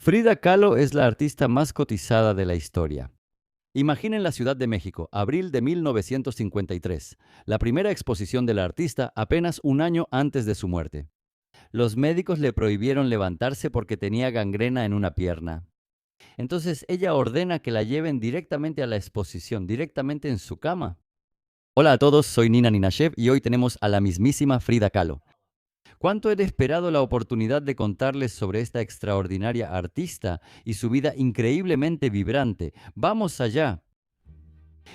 Frida Kahlo es la artista más cotizada de la historia. Imaginen la Ciudad de México, abril de 1953, la primera exposición de la artista apenas un año antes de su muerte. Los médicos le prohibieron levantarse porque tenía gangrena en una pierna. Entonces ella ordena que la lleven directamente a la exposición, directamente en su cama. Hola a todos, soy Nina Ninashev y hoy tenemos a la mismísima Frida Kahlo. ¿Cuánto he esperado la oportunidad de contarles sobre esta extraordinaria artista y su vida increíblemente vibrante? ¡Vamos allá!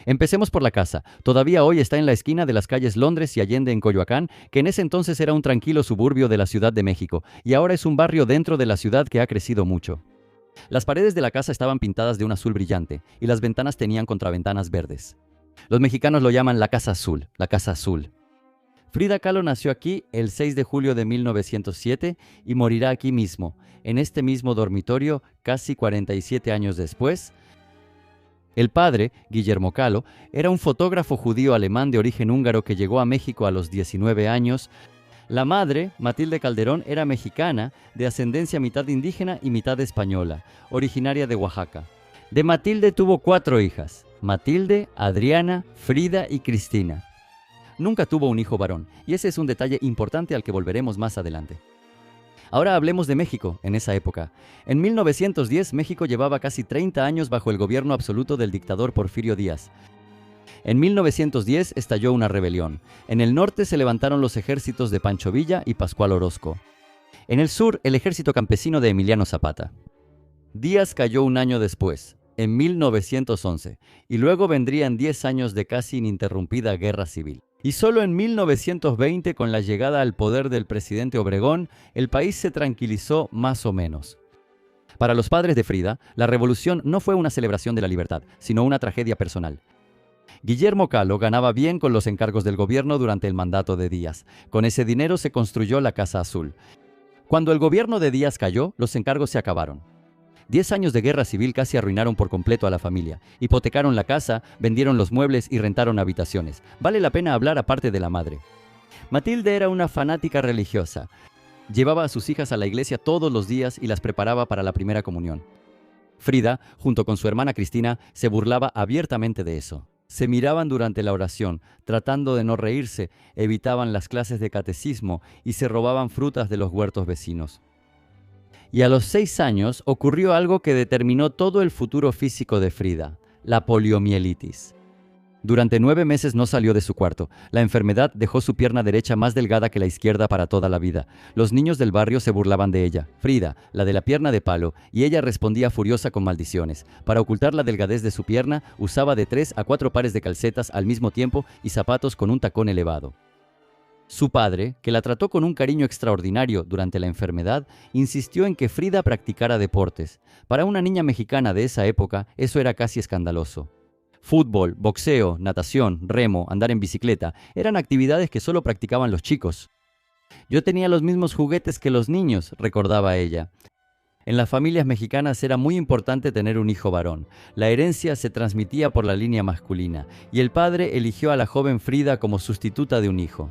Empecemos por la casa. Todavía hoy está en la esquina de las calles Londres y Allende en Coyoacán, que en ese entonces era un tranquilo suburbio de la Ciudad de México, y ahora es un barrio dentro de la ciudad que ha crecido mucho. Las paredes de la casa estaban pintadas de un azul brillante, y las ventanas tenían contraventanas verdes. Los mexicanos lo llaman la Casa Azul, la Casa Azul. Frida Kahlo nació aquí el 6 de julio de 1907 y morirá aquí mismo, en este mismo dormitorio, casi 47 años después. El padre, Guillermo Kahlo, era un fotógrafo judío alemán de origen húngaro que llegó a México a los 19 años. La madre, Matilde Calderón, era mexicana, de ascendencia mitad indígena y mitad española, originaria de Oaxaca. De Matilde tuvo 4 hijas: Matilde, Adriana, Frida y Cristina. Nunca tuvo un hijo varón, y ese es un detalle importante al que volveremos más adelante. Ahora hablemos de México, en esa época. En 1910, México llevaba casi 30 años bajo el gobierno absoluto del dictador Porfirio Díaz. En 1910 estalló una rebelión. En el norte se levantaron los ejércitos de Pancho Villa y Pascual Orozco. En el sur, el ejército campesino de Emiliano Zapata. Díaz cayó un año después, en 1911, y luego vendrían 10 años de casi ininterrumpida guerra civil. Y solo en 1920, con la llegada al poder del presidente Obregón, el país se tranquilizó más o menos. Para los padres de Frida, la revolución no fue una celebración de la libertad, sino una tragedia personal. Guillermo Kahlo ganaba bien con los encargos del gobierno durante el mandato de Díaz. Con ese dinero se construyó la Casa Azul. Cuando el gobierno de Díaz cayó, los encargos se acabaron. 10 años de guerra civil casi arruinaron por completo a la familia. Hipotecaron la casa, vendieron los muebles y rentaron habitaciones. Vale la pena hablar aparte de la madre. Matilde era una fanática religiosa. Llevaba a sus hijas a la iglesia todos los días y las preparaba para la primera comunión. Frida, junto con su hermana Cristina, se burlaba abiertamente de eso. Se miraban durante la oración, tratando de no reírse, evitaban las clases de catecismo y se robaban frutas de los huertos vecinos. Y a los 6 años ocurrió algo que determinó todo el futuro físico de Frida: la poliomielitis. Durante 9 meses no salió de su cuarto. La enfermedad dejó su pierna derecha más delgada que la izquierda para toda la vida. Los niños del barrio se burlaban de ella, Frida, la de la pierna de palo, y ella respondía furiosa con maldiciones. Para ocultar la delgadez de su pierna, usaba de 3 a 4 pares de calcetas al mismo tiempo y zapatos con un tacón elevado. Su padre, que la trató con un cariño extraordinario durante la enfermedad, insistió en que Frida practicara deportes. Para una niña mexicana de esa época, eso era casi escandaloso. Fútbol, boxeo, natación, remo, andar en bicicleta, eran actividades que solo practicaban los chicos. Yo tenía los mismos juguetes que los niños, recordaba ella. En las familias mexicanas era muy importante tener un hijo varón. La herencia se transmitía por la línea masculina, y el padre eligió a la joven Frida como sustituta de un hijo.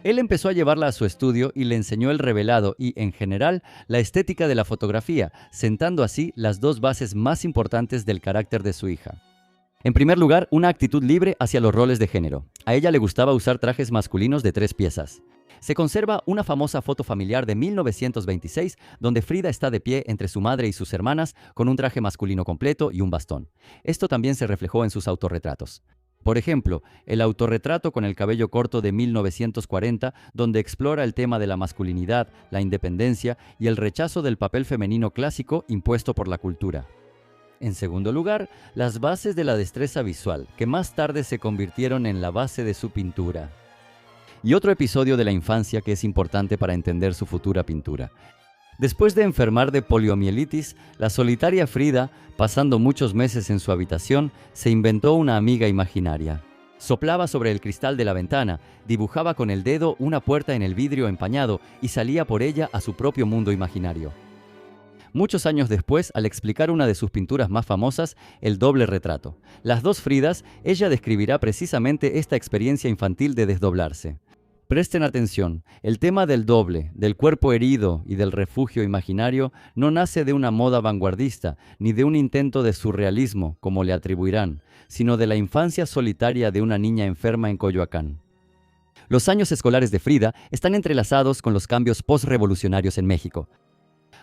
Él empezó a llevarla a su estudio y le enseñó el revelado y, en general, la estética de la fotografía, sentando así las 2 bases más importantes del carácter de su hija. En primer lugar, una actitud libre hacia los roles de género. A ella le gustaba usar trajes masculinos de 3 piezas. Se conserva una famosa foto familiar de 1926, donde Frida está de pie entre su madre y sus hermanas con un traje masculino completo y un bastón. Esto también se reflejó en sus autorretratos. Por ejemplo, el autorretrato con el cabello corto de 1940, donde explora el tema de la masculinidad, la independencia y el rechazo del papel femenino clásico impuesto por la cultura. En segundo lugar, las bases de la destreza visual, que más tarde se convirtieron en la base de su pintura. Y otro episodio de la infancia que es importante para entender su futura pintura. Después de enfermar de poliomielitis, la solitaria Frida, pasando muchos meses en su habitación, se inventó una amiga imaginaria. Soplaba sobre el cristal de la ventana, dibujaba con el dedo una puerta en el vidrio empañado y salía por ella a su propio mundo imaginario. Muchos años después, al explicar una de sus pinturas más famosas, el doble retrato, las 2 Fridas, ella describirá precisamente esta experiencia infantil de desdoblarse. Presten atención, el tema del doble, del cuerpo herido y del refugio imaginario no nace de una moda vanguardista, ni de un intento de surrealismo, como le atribuirán, sino de la infancia solitaria de una niña enferma en Coyoacán. Los años escolares de Frida están entrelazados con los cambios postrevolucionarios en México.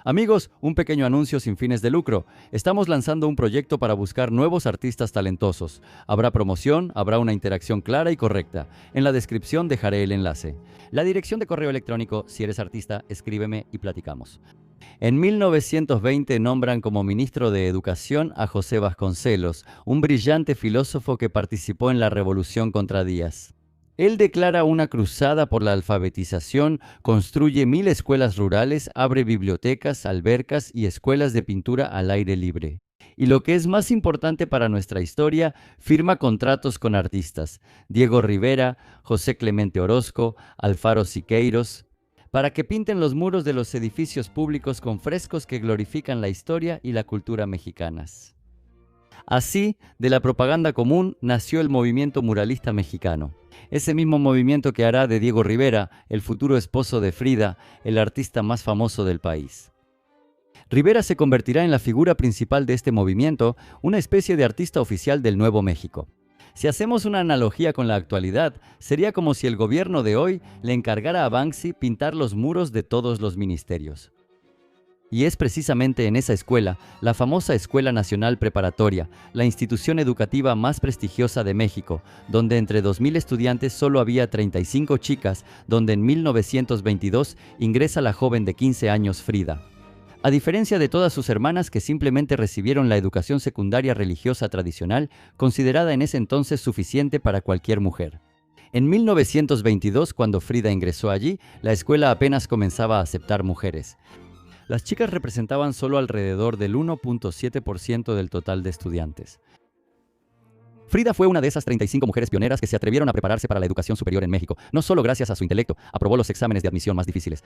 Amigos, un pequeño anuncio sin fines de lucro. Estamos lanzando un proyecto para buscar nuevos artistas talentosos. Habrá promoción, habrá una interacción clara y correcta. En la descripción dejaré el enlace. La dirección de correo electrónico, si eres artista, escríbeme y platicamos. En 1920 nombran como ministro de Educación a José Vasconcelos, un brillante filósofo que participó en la revolución contra Díaz. Él declara una cruzada por la alfabetización, construye 1000 escuelas rurales, abre bibliotecas, albercas y escuelas de pintura al aire libre. Y lo que es más importante para nuestra historia, firma contratos con artistas, Diego Rivera, José Clemente Orozco, Alfaro Siqueiros, para que pinten los muros de los edificios públicos con frescos que glorifican la historia y la cultura mexicanas. Así, de la propaganda común nació el movimiento muralista mexicano. Ese mismo movimiento que hará de Diego Rivera, el futuro esposo de Frida, el artista más famoso del país. Rivera se convertirá en la figura principal de este movimiento, una especie de artista oficial del Nuevo México. Si hacemos una analogía con la actualidad, sería como si el gobierno de hoy le encargara a Banksy pintar los muros de todos los ministerios. Y es precisamente en esa escuela, la famosa Escuela Nacional Preparatoria, la institución educativa más prestigiosa de México, donde entre 2000 estudiantes solo había 35 chicas, donde en 1922 ingresa la joven de 15 años Frida. A diferencia de todas sus hermanas que simplemente recibieron la educación secundaria religiosa tradicional, considerada en ese entonces suficiente para cualquier mujer. En 1922, cuando Frida ingresó allí, la escuela apenas comenzaba a aceptar mujeres. Las chicas representaban solo alrededor del 1.7% del total de estudiantes. Frida fue una de esas 35 mujeres pioneras que se atrevieron a prepararse para la educación superior en México. No solo gracias a su intelecto, aprobó los exámenes de admisión más difíciles.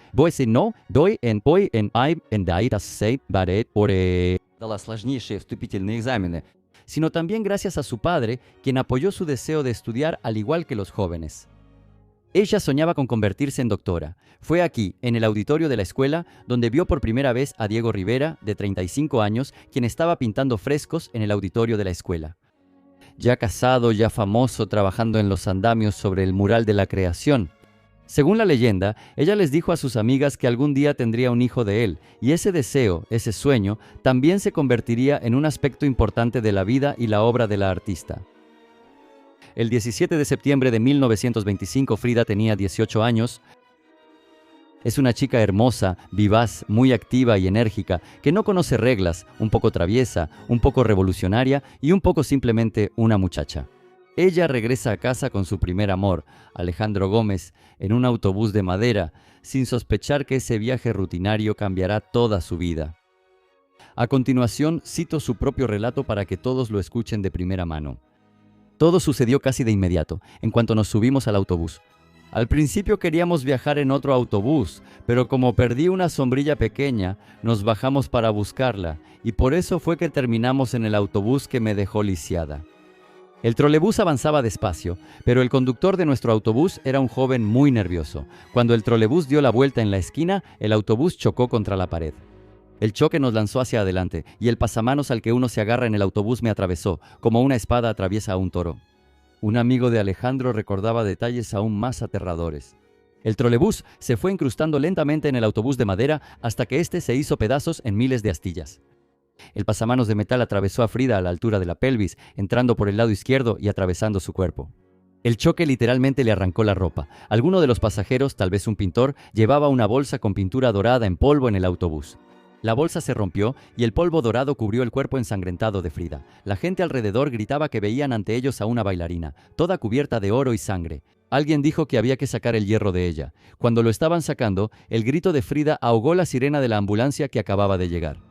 Sino también gracias a su padre, quien apoyó su deseo de estudiar al igual que los jóvenes. Ella soñaba con convertirse en doctora. Fue aquí, en el auditorio de la escuela, donde vio por primera vez a Diego Rivera, de 35 años, quien estaba pintando frescos en el auditorio de la escuela. Ya casado, ya famoso, trabajando en los andamios sobre el mural de la creación. Según la leyenda, ella les dijo a sus amigas que algún día tendría un hijo de él, y ese deseo, ese sueño, también se convertiría en un aspecto importante de la vida y la obra de la artista. El 17 de septiembre de 1925, Frida tenía 18 años. Es una chica hermosa, vivaz, muy activa y enérgica, que no conoce reglas, un poco traviesa, un poco revolucionaria y un poco simplemente una muchacha. Ella regresa a casa con su primer amor, Alejandro Gómez, en un autobús de madera, sin sospechar que ese viaje rutinario cambiará toda su vida. A continuación, cito su propio relato para que todos lo escuchen de primera mano. Todo sucedió casi de inmediato, en cuanto nos subimos al autobús. Al principio queríamos viajar en otro autobús, pero como perdí una sombrilla pequeña, nos bajamos para buscarla, y por eso fue que terminamos en el autobús que me dejó lisiada. El trolebús avanzaba despacio, pero el conductor de nuestro autobús era un joven muy nervioso. Cuando el trolebús dio la vuelta en la esquina, el autobús chocó contra la pared. El choque nos lanzó hacia adelante, y el pasamanos al que uno se agarra en el autobús me atravesó, como una espada atraviesa a un toro. Un amigo de Alejandro recordaba detalles aún más aterradores. El trolebús se fue incrustando lentamente en el autobús de madera hasta que éste se hizo pedazos en miles de astillas. El pasamanos de metal atravesó a Frida a la altura de la pelvis, entrando por el lado izquierdo y atravesando su cuerpo. El choque literalmente le arrancó la ropa. Alguno de los pasajeros, tal vez un pintor, llevaba una bolsa con pintura dorada en polvo en el autobús. La bolsa se rompió y el polvo dorado cubrió el cuerpo ensangrentado de Frida. La gente alrededor gritaba que veían ante ellos a una bailarina, toda cubierta de oro y sangre. Alguien dijo que había que sacar el hierro de ella. Cuando lo estaban sacando, el grito de Frida ahogó la sirena de la ambulancia que acababa de llegar.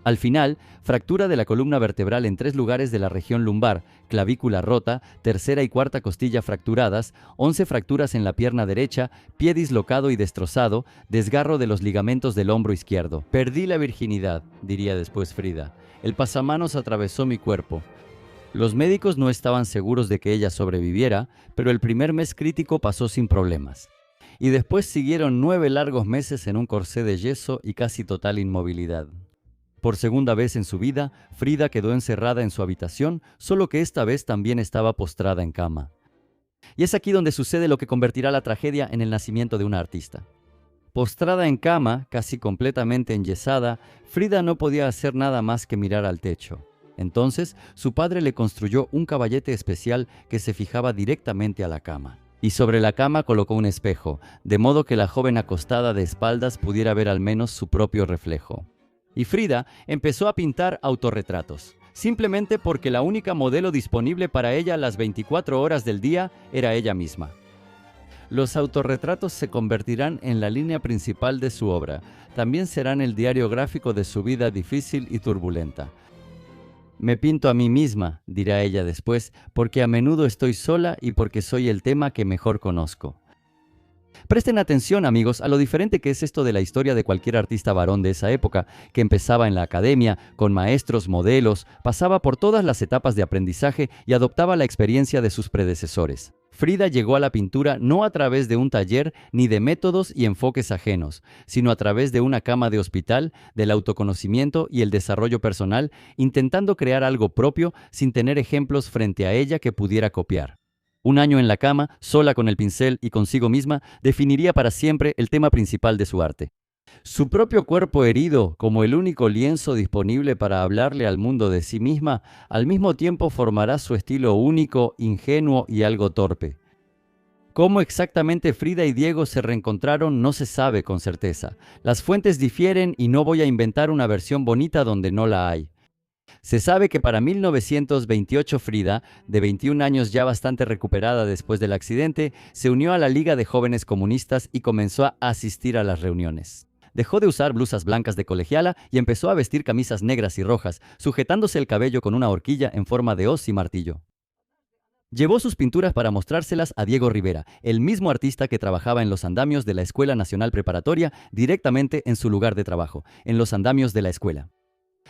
Al final, fractura de la columna vertebral en 3 lugares de la región lumbar, clavícula rota, tercera y cuarta costilla fracturadas, 11 fracturas en la pierna derecha, pie dislocado y destrozado, desgarro de los ligamentos del hombro izquierdo. Perdí la virginidad, diría después Frida. El pasamanos atravesó mi cuerpo. Los médicos no estaban seguros de que ella sobreviviera, pero el primer mes crítico pasó sin problemas. y después siguieron 9 largos meses en un corsé de yeso y casi total inmovilidad. Por segunda vez en su vida, Frida quedó encerrada en su habitación, solo que esta vez también estaba postrada en cama. Y es aquí donde sucede lo que convertirá la tragedia en el nacimiento de una artista. Postrada en cama, casi completamente enyesada, Frida no podía hacer nada más que mirar al techo. Entonces, su padre le construyó un caballete especial que se fijaba directamente a la cama. Y sobre la cama colocó un espejo, de modo que la joven acostada de espaldas pudiera ver al menos su propio reflejo. Y Frida empezó a pintar autorretratos, simplemente porque la única modelo disponible para ella las 24 horas del día era ella misma. Los autorretratos se convertirán en la línea principal de su obra. También serán el diario gráfico de su vida difícil y turbulenta. Me pinto a mí misma, dirá ella después, porque a menudo estoy sola y porque soy el tema que mejor conozco. Presten atención, amigos, a lo diferente que es esto de la historia de cualquier artista varón de esa época, que empezaba en la academia, con maestros, modelos, pasaba por todas las etapas de aprendizaje y adoptaba la experiencia de sus predecesores. Frida llegó a la pintura no a través de un taller ni de métodos y enfoques ajenos, sino a través de una cama de hospital, del autoconocimiento y el desarrollo personal, intentando crear algo propio sin tener ejemplos frente a ella que pudiera copiar. Un año en la cama, sola con el pincel y consigo misma, definiría para siempre el tema principal de su arte. Su propio cuerpo herido, como el único lienzo disponible para hablarle al mundo de sí misma, al mismo tiempo formará su estilo único, ingenuo y algo torpe. Cómo exactamente Frida y Diego se reencontraron no se sabe con certeza. Las fuentes difieren y no voy a inventar una versión bonita donde no la hay. Se sabe que para 1928 Frida, de 21 años ya bastante recuperada después del accidente, se unió a la Liga de Jóvenes Comunistas y comenzó a asistir a las reuniones. Dejó de usar blusas blancas de colegiala y empezó a vestir camisas negras y rojas, sujetándose el cabello con una horquilla en forma de hoz y martillo. Llevó sus pinturas para mostrárselas a Diego Rivera, el mismo artista que trabajaba en los andamios de la Escuela Nacional Preparatoria, directamente en su lugar de trabajo, en los andamios de la escuela.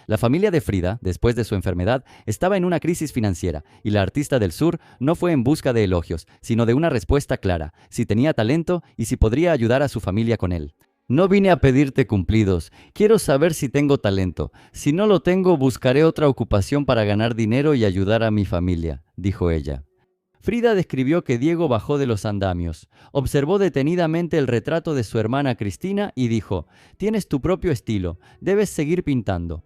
La familia de Frida, después de su enfermedad, estaba en una crisis financiera y la artista del sur no fue en busca de elogios, sino de una respuesta clara, si tenía talento y si podría ayudar a su familia con él. No vine a pedirte cumplidos, quiero saber si tengo talento. Si no lo tengo, buscaré otra ocupación para ganar dinero y ayudar a mi familia, dijo ella. Frida describió que Diego bajó de los andamios, observó detenidamente el retrato de su hermana Cristina y dijo: «Tienes tu propio estilo, debes seguir pintando».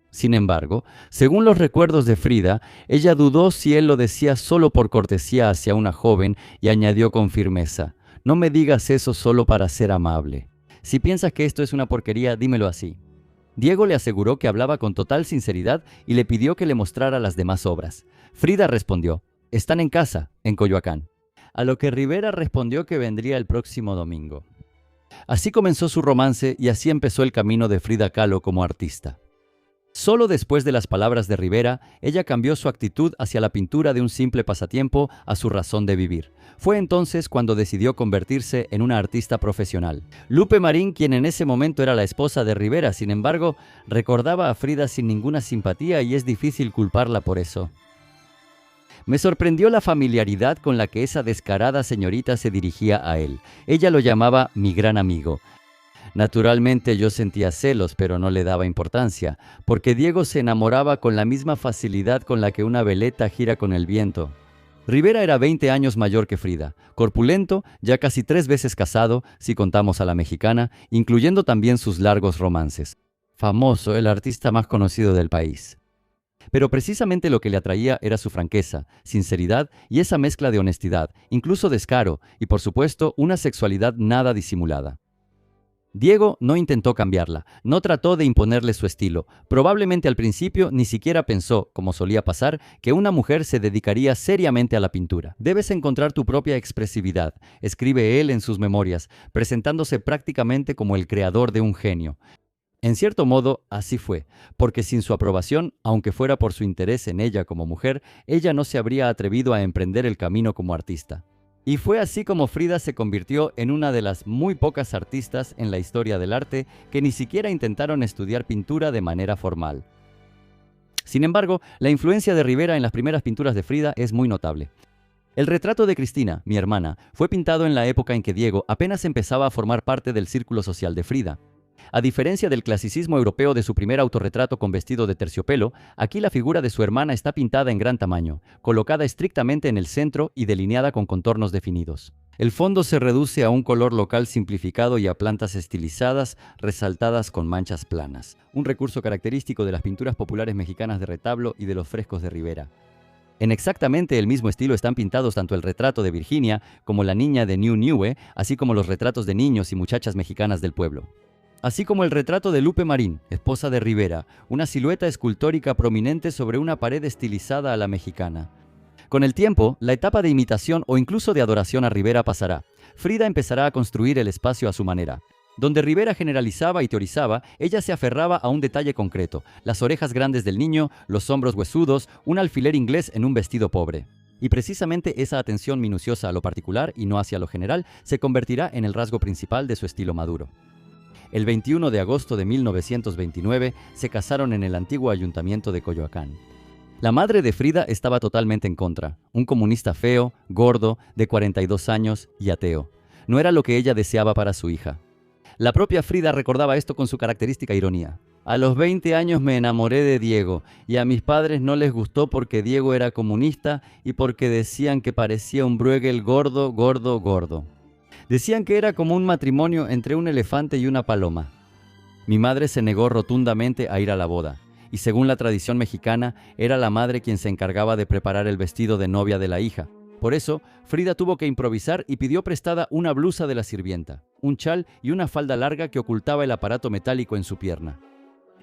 Sin embargo, según los recuerdos de Frida, ella dudó si él lo decía solo por cortesía hacia una joven y añadió con firmeza: «No me digas eso solo para ser amable. Si piensas que esto es una porquería, dímelo así». Diego le aseguró que hablaba con total sinceridad y le pidió que le mostrara las demás obras. Frida respondió: «Están en casa, en Coyoacán». A lo que Rivera respondió que vendría el próximo domingo. Así comenzó su romance y así empezó el camino de Frida Kahlo como artista. Solo después de las palabras de Rivera, ella cambió su actitud hacia la pintura de un simple pasatiempo a su razón de vivir. Fue entonces cuando decidió convertirse en una artista profesional. Lupe Marín, quien en ese momento era la esposa de Rivera, sin embargo, recordaba a Frida sin ninguna simpatía y es difícil culparla por eso. Me sorprendió la familiaridad con la que esa descarada señorita se dirigía a él. Ella lo llamaba mi gran amigo. Naturalmente yo sentía celos, pero no le daba importancia, porque Diego se enamoraba con la misma facilidad con la que una veleta gira con el viento. Rivera era 20 años mayor que Frida, corpulento, ya casi 3 veces casado, si contamos a la mexicana, incluyendo también sus largos romances. Famoso, el artista más conocido del país. Pero precisamente lo que le atraía era su franqueza, sinceridad y esa mezcla de honestidad, incluso descaro, y por supuesto una sexualidad nada disimulada. Diego no intentó cambiarla, no trató de imponerle su estilo. Probablemente al principio ni siquiera pensó, como solía pasar, que una mujer se dedicaría seriamente a la pintura. «Debes encontrar tu propia expresividad», escribe él en sus memorias, presentándose prácticamente como el creador de un genio. En cierto modo, así fue, porque sin su aprobación, aunque fuera por su interés en ella como mujer, ella no se habría atrevido a emprender el camino como artista. Y fue así como Frida se convirtió en una de las muy pocas artistas en la historia del arte que ni siquiera intentaron estudiar pintura de manera formal. Sin embargo, la influencia de Rivera en las primeras pinturas de Frida es muy notable. El retrato de Cristina, mi hermana, fue pintado en la época en que Diego apenas empezaba a formar parte del círculo social de Frida. A diferencia del clasicismo europeo de su primer autorretrato con vestido de terciopelo, aquí la figura de su hermana está pintada en gran tamaño, colocada estrictamente en el centro y delineada con contornos definidos. El fondo se reduce a un color local simplificado y a plantas estilizadas, resaltadas con manchas planas, un recurso característico de las pinturas populares mexicanas de retablo y de los frescos de Rivera. En exactamente el mismo estilo están pintados tanto el retrato de Virginia como la niña de Ñu Ñue, así como los retratos de niños y muchachas mexicanas del pueblo. Así como el retrato de Lupe Marín, esposa de Rivera, una silueta escultórica prominente sobre una pared estilizada a la mexicana. Con el tiempo, la etapa de imitación o incluso de adoración a Rivera pasará. Frida empezará a construir el espacio a su manera. Donde Rivera generalizaba y teorizaba, ella se aferraba a un detalle concreto: las orejas grandes del niño, los hombros huesudos, un alfiler inglés en un vestido pobre. Y precisamente esa atención minuciosa a lo particular y no hacia lo general se convertirá en el rasgo principal de su estilo maduro. El 21 de agosto de 1929 se casaron en el antiguo ayuntamiento de Coyoacán. La madre de Frida estaba totalmente en contra, un comunista feo, gordo, de 42 años y ateo. No era lo que ella deseaba para su hija. La propia Frida recordaba esto con su característica ironía. A los 20 años me enamoré de Diego y a mis padres no les gustó porque Diego era comunista y porque decían que parecía un Bruegel gordo, gordo, gordo. Decían que era como un matrimonio entre un elefante y una paloma. Mi madre se negó rotundamente a ir a la boda y según la tradición mexicana era la madre quien se encargaba de preparar el vestido de novia de la hija. Por eso, Frida tuvo que improvisar y pidió prestada una blusa de la sirvienta, un chal y una falda larga que ocultaba el aparato metálico en su pierna.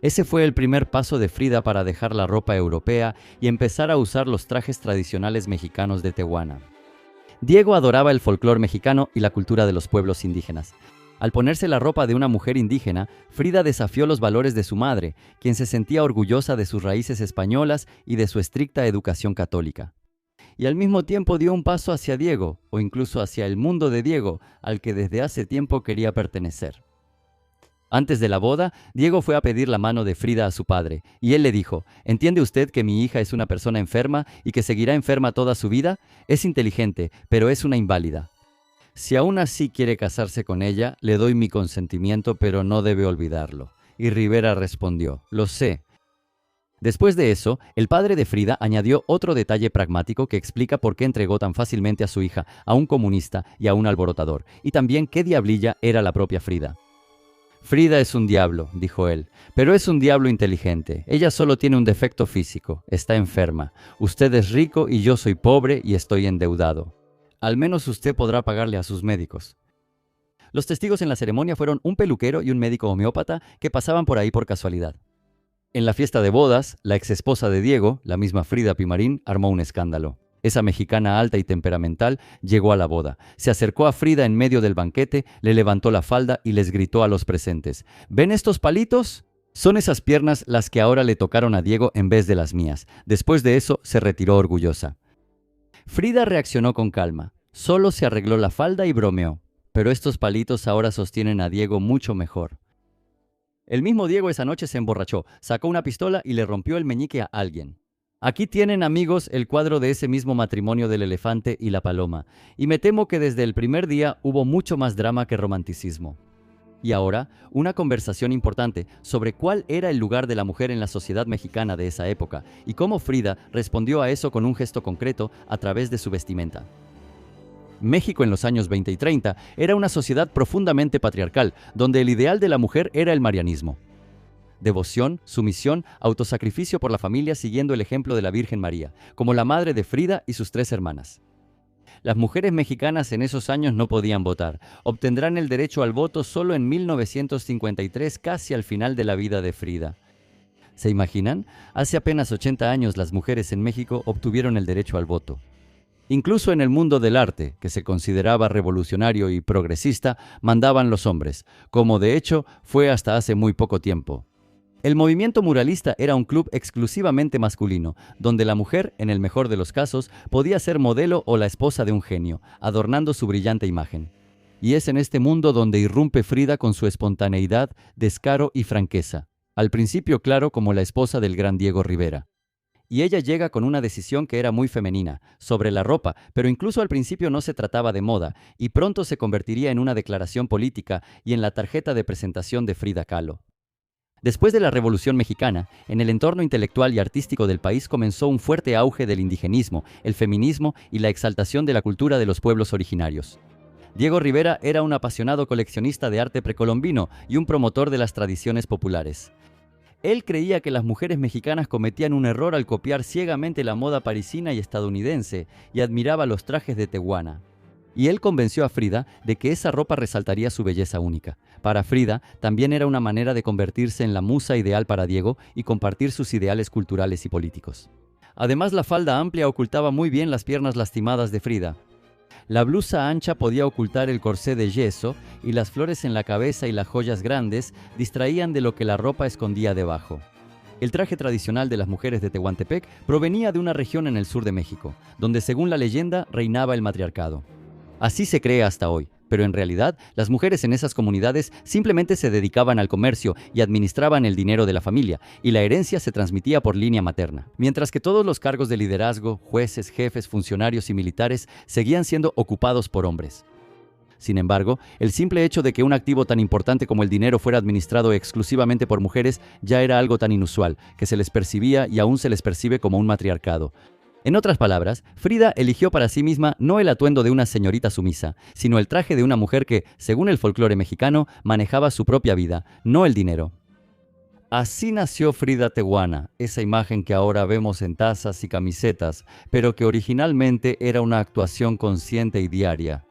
Ese fue el primer paso de Frida para dejar la ropa europea y empezar a usar los trajes tradicionales mexicanos de Tehuana. Diego adoraba el folclore mexicano y la cultura de los pueblos indígenas. Al ponerse la ropa de una mujer indígena, Frida desafió los valores de su madre, quien se sentía orgullosa de sus raíces españolas y de su estricta educación católica. Y al mismo tiempo dio un paso hacia Diego, o incluso hacia el mundo de Diego, al que desde hace tiempo quería pertenecer. Antes de la boda, Diego fue a pedir la mano de Frida a su padre, y él le dijo: ¿entiende usted que mi hija es una persona enferma y que seguirá enferma toda su vida? Es inteligente, pero es una inválida. Si aún así quiere casarse con ella, le doy mi consentimiento, pero no debe olvidarlo. Y Rivera respondió: lo sé. Después de eso, el padre de Frida añadió otro detalle pragmático que explica por qué entregó tan fácilmente a su hija a un comunista y a un alborotador, y también qué diablilla era la propia Frida. Frida es un diablo, dijo él, pero es un diablo inteligente. Ella solo tiene un defecto físico, está enferma. Usted es rico y yo soy pobre y estoy endeudado. Al menos usted podrá pagarle a sus médicos. Los testigos en la ceremonia fueron un peluquero y un médico homeópata que pasaban por ahí por casualidad. En la fiesta de bodas, la exesposa de Diego, la misma Frida Pimarín, armó un escándalo. Esa mexicana alta y temperamental llegó a la boda. Se acercó a Frida en medio del banquete, le levantó la falda y les gritó a los presentes: ¿ven estos palitos? Son esas piernas las que ahora le tocaron a Diego en vez de las mías. Después de eso, se retiró orgullosa. Frida reaccionó con calma. Solo se arregló la falda y bromeó. Pero estos palitos ahora sostienen a Diego mucho mejor. El mismo Diego esa noche se emborrachó, sacó una pistola y le rompió el meñique a alguien. Aquí tienen, amigos, el cuadro de ese mismo matrimonio del elefante y la paloma, y me temo que desde el primer día hubo mucho más drama que romanticismo. Y ahora, una conversación importante sobre cuál era el lugar de la mujer en la sociedad mexicana de esa época y cómo Frida respondió a eso con un gesto concreto a través de su vestimenta. México en los años 20 y 30 era una sociedad profundamente patriarcal, donde el ideal de la mujer era el marianismo. Devoción, sumisión, autosacrificio por la familia siguiendo el ejemplo de la Virgen María, como la madre de Frida y sus 3 hermanas. Las mujeres mexicanas en esos años no podían votar. Obtendrán el derecho al voto solo en 1953, casi al final de la vida de Frida. ¿Se imaginan? Hace apenas 80 años las mujeres en México obtuvieron el derecho al voto. Incluso en el mundo del arte, que se consideraba revolucionario y progresista, mandaban los hombres, como de hecho fue hasta hace muy poco tiempo. El movimiento muralista era un club exclusivamente masculino, donde la mujer, en el mejor de los casos, podía ser modelo o la esposa de un genio, adornando su brillante imagen. Y es en este mundo donde irrumpe Frida con su espontaneidad, descaro y franqueza, al principio claro como la esposa del gran Diego Rivera. y ella llega con una decisión que era muy femenina, sobre la ropa, pero incluso al principio no se trataba de moda, y pronto se convertiría en una declaración política y en la tarjeta de presentación de Frida Kahlo. Después de la Revolución Mexicana, en el entorno intelectual y artístico del país comenzó un fuerte auge del indigenismo, el feminismo y la exaltación de la cultura de los pueblos originarios. Diego Rivera era un apasionado coleccionista de arte precolombino y un promotor de las tradiciones populares. Él creía que las mujeres mexicanas cometían un error al copiar ciegamente la moda parisina y estadounidense y admiraba los trajes de Tehuana. Y él convenció a Frida de que esa ropa resaltaría su belleza única. Para Frida, también era una manera de convertirse en la musa ideal para Diego y compartir sus ideales culturales y políticos. Además, la falda amplia ocultaba muy bien las piernas lastimadas de Frida. La blusa ancha podía ocultar el corsé de yeso y las flores en la cabeza y las joyas grandes distraían de lo que la ropa escondía debajo. El traje tradicional de las mujeres de Tehuantepec provenía de una región en el sur de México, donde según la leyenda reinaba el matriarcado. Así se cree hasta hoy, pero en realidad las mujeres en esas comunidades simplemente se dedicaban al comercio y administraban el dinero de la familia, y la herencia se transmitía por línea materna, mientras que todos los cargos de liderazgo, jueces, jefes, funcionarios y militares seguían siendo ocupados por hombres. Sin embargo, el simple hecho de que un activo tan importante como el dinero fuera administrado exclusivamente por mujeres ya era algo tan inusual, que se les percibía y aún se les percibe como un matriarcado. En otras palabras, Frida eligió para sí misma no el atuendo de una señorita sumisa, sino el traje de una mujer que, según el folclore mexicano, manejaba su propia vida, no el dinero. Así nació Frida Tehuana, esa imagen que ahora vemos en tazas y camisetas, pero que originalmente era una actuación consciente y diaria.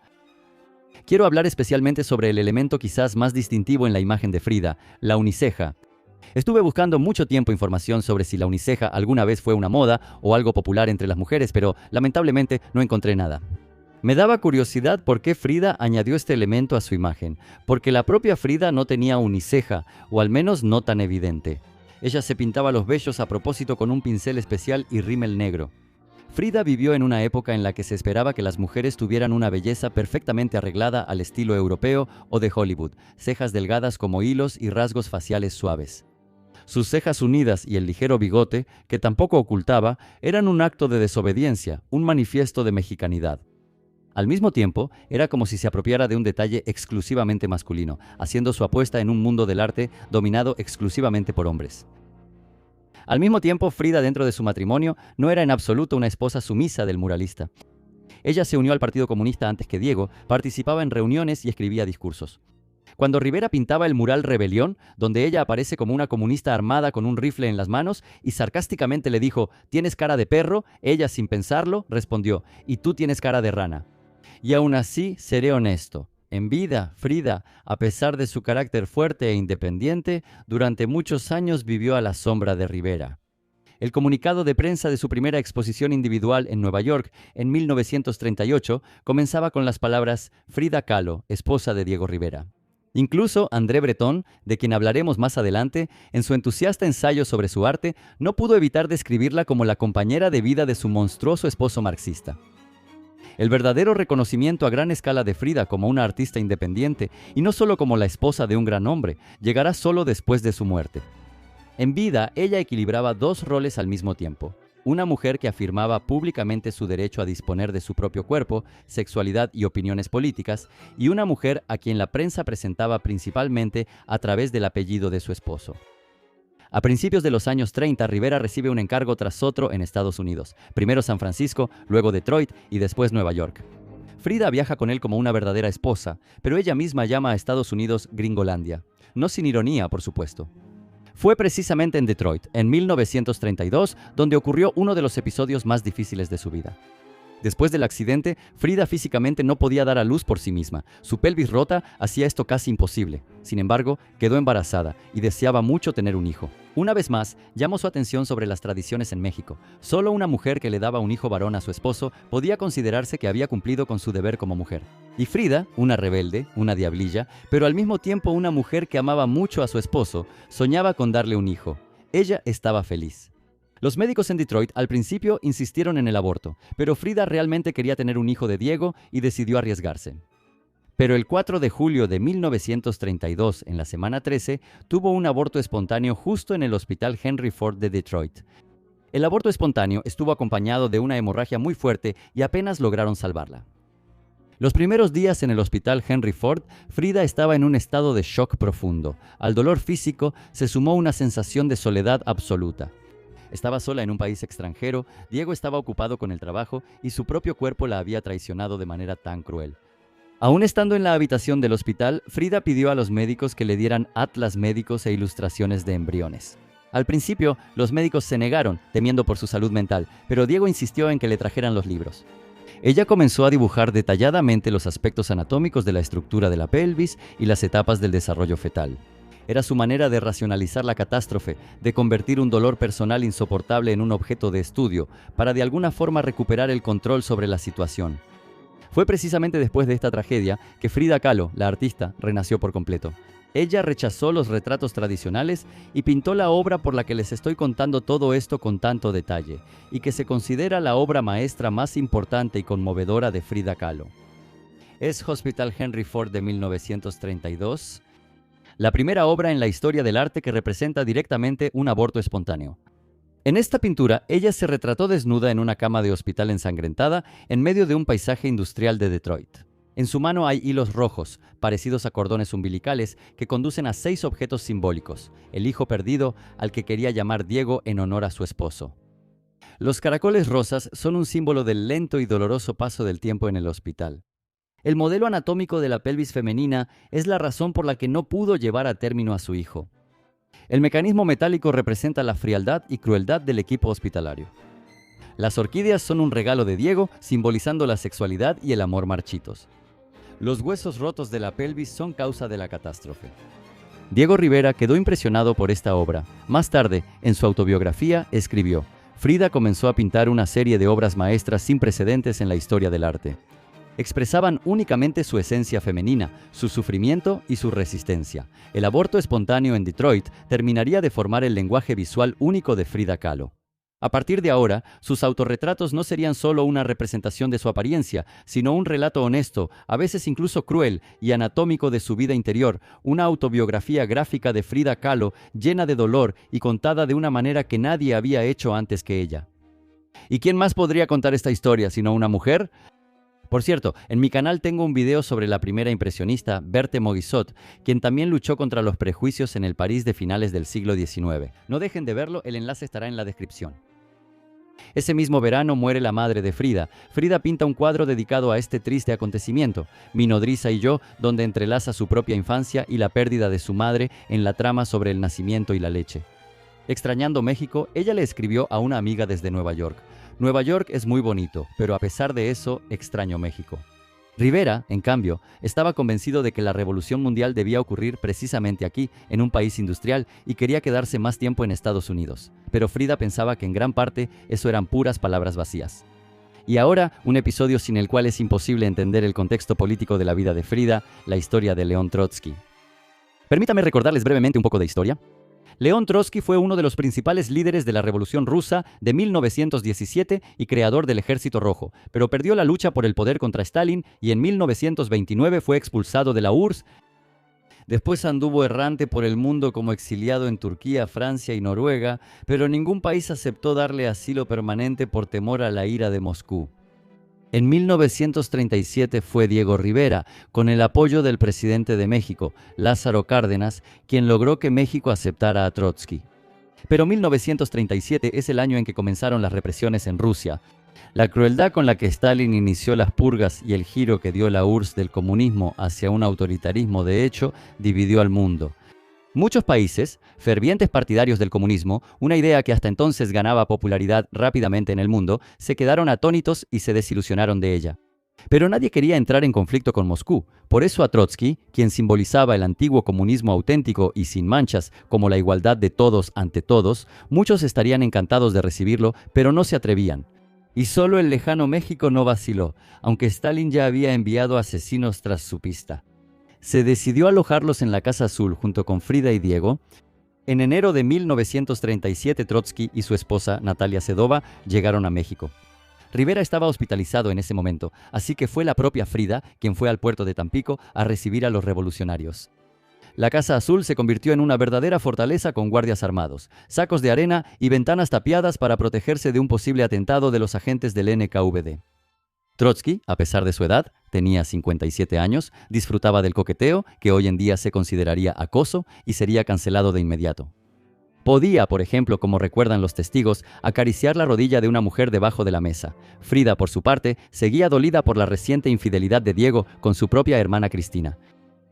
Quiero hablar especialmente sobre el elemento quizás más distintivo en la imagen de Frida, la uniceja. Estuve buscando mucho tiempo información sobre si la uniceja alguna vez fue una moda o algo popular entre las mujeres, pero lamentablemente no encontré nada. Me daba curiosidad por qué Frida añadió este elemento a su imagen, porque la propia Frida no tenía uniceja, o al menos no tan evidente. Ella se pintaba los vellos a propósito con un pincel especial y rímel negro. Frida vivió en una época en la que se esperaba que las mujeres tuvieran una belleza perfectamente arreglada al estilo europeo o de Hollywood, cejas delgadas como hilos y rasgos faciales suaves. Sus cejas unidas y el ligero bigote, que tampoco ocultaba, eran un acto de desobediencia, un manifiesto de mexicanidad. Al mismo tiempo, era como si se apropiara de un detalle exclusivamente masculino, haciendo su apuesta en un mundo del arte dominado exclusivamente por hombres. Al mismo tiempo, Frida, dentro de su matrimonio, no era en absoluto una esposa sumisa del muralista. Ella se unió al Partido Comunista antes que Diego, participaba en reuniones y escribía discursos. Cuando Rivera pintaba el mural Rebelión, donde ella aparece como una comunista armada con un rifle en las manos, y sarcásticamente le dijo, «¿Tienes cara de perro?», ella, sin pensarlo, respondió, «Y tú tienes cara de rana». Y aún así, seré honesto. En vida, Frida, a pesar de su carácter fuerte e independiente, durante muchos años vivió a la sombra de Rivera. El comunicado de prensa de su primera exposición individual en Nueva York en 1938 comenzaba con las palabras «Frida Kahlo, esposa de Diego Rivera». Incluso André Breton, de quien hablaremos más adelante, en su entusiasta ensayo sobre su arte, no pudo evitar describirla como la compañera de vida de su monstruoso esposo marxista. El verdadero reconocimiento a gran escala de Frida como una artista independiente, y no solo como la esposa de un gran hombre, llegará solo después de su muerte. En vida, ella equilibraba dos roles al mismo tiempo. Una mujer que afirmaba públicamente su derecho a disponer de su propio cuerpo, sexualidad y opiniones políticas, y una mujer a quien la prensa presentaba principalmente a través del apellido de su esposo. A principios de los años 30, Rivera recibe un encargo tras otro en Estados Unidos, primero San Francisco, luego Detroit y después Nueva York. Frida viaja con él como una verdadera esposa, pero ella misma llama a Estados Unidos Gringolandia. No sin ironía, por supuesto. Fue precisamente en Detroit, en 1932, donde ocurrió uno de los episodios más difíciles de su vida. Después del accidente, Frida físicamente no podía dar a luz por sí misma. Su pelvis rota hacía esto casi imposible. Sin embargo, quedó embarazada y deseaba mucho tener un hijo. Una vez más, llamó su atención sobre las tradiciones en México. Solo una mujer que le daba un hijo varón a su esposo podía considerarse que había cumplido con su deber como mujer. Y Frida, una rebelde, una diablilla, pero al mismo tiempo una mujer que amaba mucho a su esposo, soñaba con darle un hijo. Ella estaba feliz. Los médicos en Detroit al principio insistieron en el aborto, pero Frida realmente quería tener un hijo de Diego y decidió arriesgarse. Pero el 4 de julio de 1932, en la semana 13, tuvo un aborto espontáneo justo en el Hospital Henry Ford de Detroit. El aborto espontáneo estuvo acompañado de una hemorragia muy fuerte y apenas lograron salvarla. Los primeros días en el hospital Henry Ford, Frida estaba en un estado de shock profundo. Al dolor físico se sumó una sensación de soledad absoluta. Estaba sola en un país extranjero, Diego estaba ocupado con el trabajo y su propio cuerpo la había traicionado de manera tan cruel. Aún estando en la habitación del hospital, Frida pidió a los médicos que le dieran atlas médicos e ilustraciones de embriones. Al principio, los médicos se negaron, temiendo por su salud mental, pero Diego insistió en que le trajeran los libros. Ella comenzó a dibujar detalladamente los aspectos anatómicos de la estructura de la pelvis y las etapas del desarrollo fetal. Era su manera de racionalizar la catástrofe, de convertir un dolor personal insoportable en un objeto de estudio, para de alguna forma recuperar el control sobre la situación. Fue precisamente después de esta tragedia que Frida Kahlo, la artista, renació por completo. Ella rechazó los retratos tradicionales y pintó la obra por la que les estoy contando todo esto con tanto detalle, y que se considera la obra maestra más importante y conmovedora de Frida Kahlo. Es Hospital Henry Ford de 1932, la primera obra en la historia del arte que representa directamente un aborto espontáneo. En esta pintura, ella se retrató desnuda en una cama de hospital ensangrentada en medio de un paisaje industrial de Detroit. En su mano hay hilos rojos, parecidos a cordones umbilicales, que conducen a 6 objetos simbólicos, el hijo perdido al que quería llamar Diego en honor a su esposo. Los caracoles rosas son un símbolo del lento y doloroso paso del tiempo en el hospital. El modelo anatómico de la pelvis femenina es la razón por la que no pudo llevar a término a su hijo. El mecanismo metálico representa la frialdad y crueldad del equipo hospitalario. Las orquídeas son un regalo de Diego, simbolizando la sexualidad y el amor marchitos. Los huesos rotos de la pelvis son causa de la catástrofe. Diego Rivera quedó impresionado por esta obra. Más tarde, en su autobiografía, escribió: Frida comenzó a pintar una serie de obras maestras sin precedentes en la historia del arte. Expresaban únicamente su esencia femenina, su sufrimiento y su resistencia. El aborto espontáneo en Detroit terminaría de formar el lenguaje visual único de Frida Kahlo. A partir de ahora, sus autorretratos no serían solo una representación de su apariencia, sino un relato honesto, a veces incluso cruel y anatómico de su vida interior, una autobiografía gráfica de Frida Kahlo llena de dolor y contada de una manera que nadie había hecho antes que ella. ¿Y quién más podría contar esta historia sino una mujer? Por cierto, en mi canal tengo un video sobre la primera impresionista, Berthe Morisot, quien también luchó contra los prejuicios en el París de finales del siglo XIX. No dejen de verlo, el enlace estará en la descripción. Ese mismo verano muere la madre de Frida. Frida pinta un cuadro dedicado a este triste acontecimiento, Mi nodriza y yo, donde entrelaza su propia infancia y la pérdida de su madre en la trama sobre el nacimiento y la leche. Extrañando México, ella le escribió a una amiga desde Nueva York: Nueva York es muy bonito, pero a pesar de eso, extraño México. Rivera, en cambio, estaba convencido de que la revolución mundial debía ocurrir precisamente aquí, en un país industrial, y quería quedarse más tiempo en Estados Unidos. Pero Frida pensaba que en gran parte eso eran puras palabras vacías. Y ahora, un episodio sin el cual es imposible entender el contexto político de la vida de Frida, la historia de León Trotsky. Permítame recordarles brevemente un poco de historia. León Trotsky fue uno de los principales líderes de la Revolución Rusa de 1917 y creador del Ejército Rojo, pero perdió la lucha por el poder contra Stalin y en 1929 fue expulsado de la URSS. Después anduvo errante por el mundo como exiliado en Turquía, Francia y Noruega, pero ningún país aceptó darle asilo permanente por temor a la ira de Moscú. En 1937 fue Diego Rivera, con el apoyo del presidente de México, Lázaro Cárdenas, quien logró que México aceptara a Trotsky. Pero 1937 es el año en que comenzaron las represiones en Rusia. La crueldad con la que Stalin inició las purgas y el giro que dio la URSS del comunismo hacia un autoritarismo de hecho dividió al mundo. Muchos países, fervientes partidarios del comunismo, una idea que hasta entonces ganaba popularidad rápidamente en el mundo, se quedaron atónitos y se desilusionaron de ella. Pero nadie quería entrar en conflicto con Moscú. Por eso a Trotsky, quien simbolizaba el antiguo comunismo auténtico y sin manchas, como la igualdad de todos ante todos, muchos estarían encantados de recibirlo, pero no se atrevían. Y solo el lejano México no vaciló, aunque Stalin ya había enviado asesinos tras su pista. Se decidió alojarlos en la Casa Azul junto con Frida y Diego. En enero de 1937, Trotsky y su esposa, Natalia Sedova, llegaron a México. Rivera estaba hospitalizado en ese momento, así que fue la propia Frida quien fue al puerto de Tampico a recibir a los revolucionarios. La Casa Azul se convirtió en una verdadera fortaleza con guardias armados, sacos de arena y ventanas tapiadas para protegerse de un posible atentado de los agentes del NKVD. Trotsky, a pesar de su edad, tenía 57 años, disfrutaba del coqueteo, que hoy en día se consideraría acoso y sería cancelado de inmediato. Podía, por ejemplo, como recuerdan los testigos, acariciar la rodilla de una mujer debajo de la mesa. Frida, por su parte, seguía dolida por la reciente infidelidad de Diego con su propia hermana Cristina.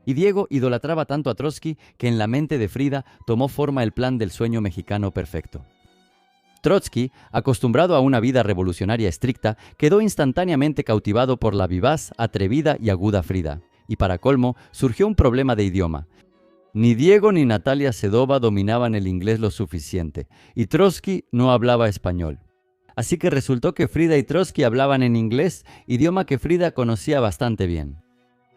Y Diego idolatraba tanto a Trotsky que en la mente de Frida tomó forma el plan del sueño mexicano perfecto. Trotsky, acostumbrado a una vida revolucionaria estricta, quedó instantáneamente cautivado por la vivaz, atrevida y aguda Frida. Y para colmo, surgió un problema de idioma. Ni Diego ni Natalia Sedova dominaban el inglés lo suficiente, y Trotsky no hablaba español. Así que resultó que Frida y Trotsky hablaban en inglés, idioma que Frida conocía bastante bien.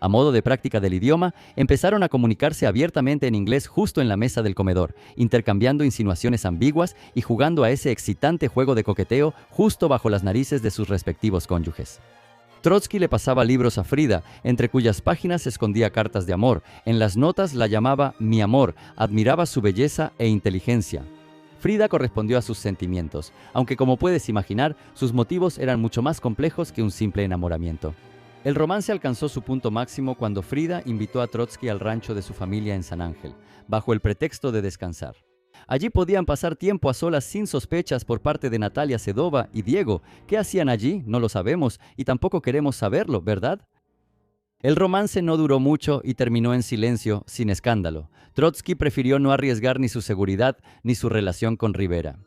A modo de práctica del idioma, empezaron a comunicarse abiertamente en inglés justo en la mesa del comedor, intercambiando insinuaciones ambiguas y jugando a ese excitante juego de coqueteo justo bajo las narices de sus respectivos cónyuges. Trotsky le pasaba libros a Frida, entre cuyas páginas escondía cartas de amor. En las notas la llamaba mi amor, admiraba su belleza e inteligencia. Frida correspondió a sus sentimientos, aunque como puedes imaginar, sus motivos eran mucho más complejos que un simple enamoramiento. El romance alcanzó su punto máximo cuando Frida invitó a Trotsky al rancho de su familia en San Ángel, bajo el pretexto de descansar. Allí podían pasar tiempo a solas sin sospechas por parte de Natalia Sedova y Diego. ¿Qué hacían allí? No lo sabemos y tampoco queremos saberlo, ¿verdad? El romance no duró mucho y terminó en silencio, sin escándalo. Trotsky prefirió no arriesgar ni su seguridad ni su relación con Rivera.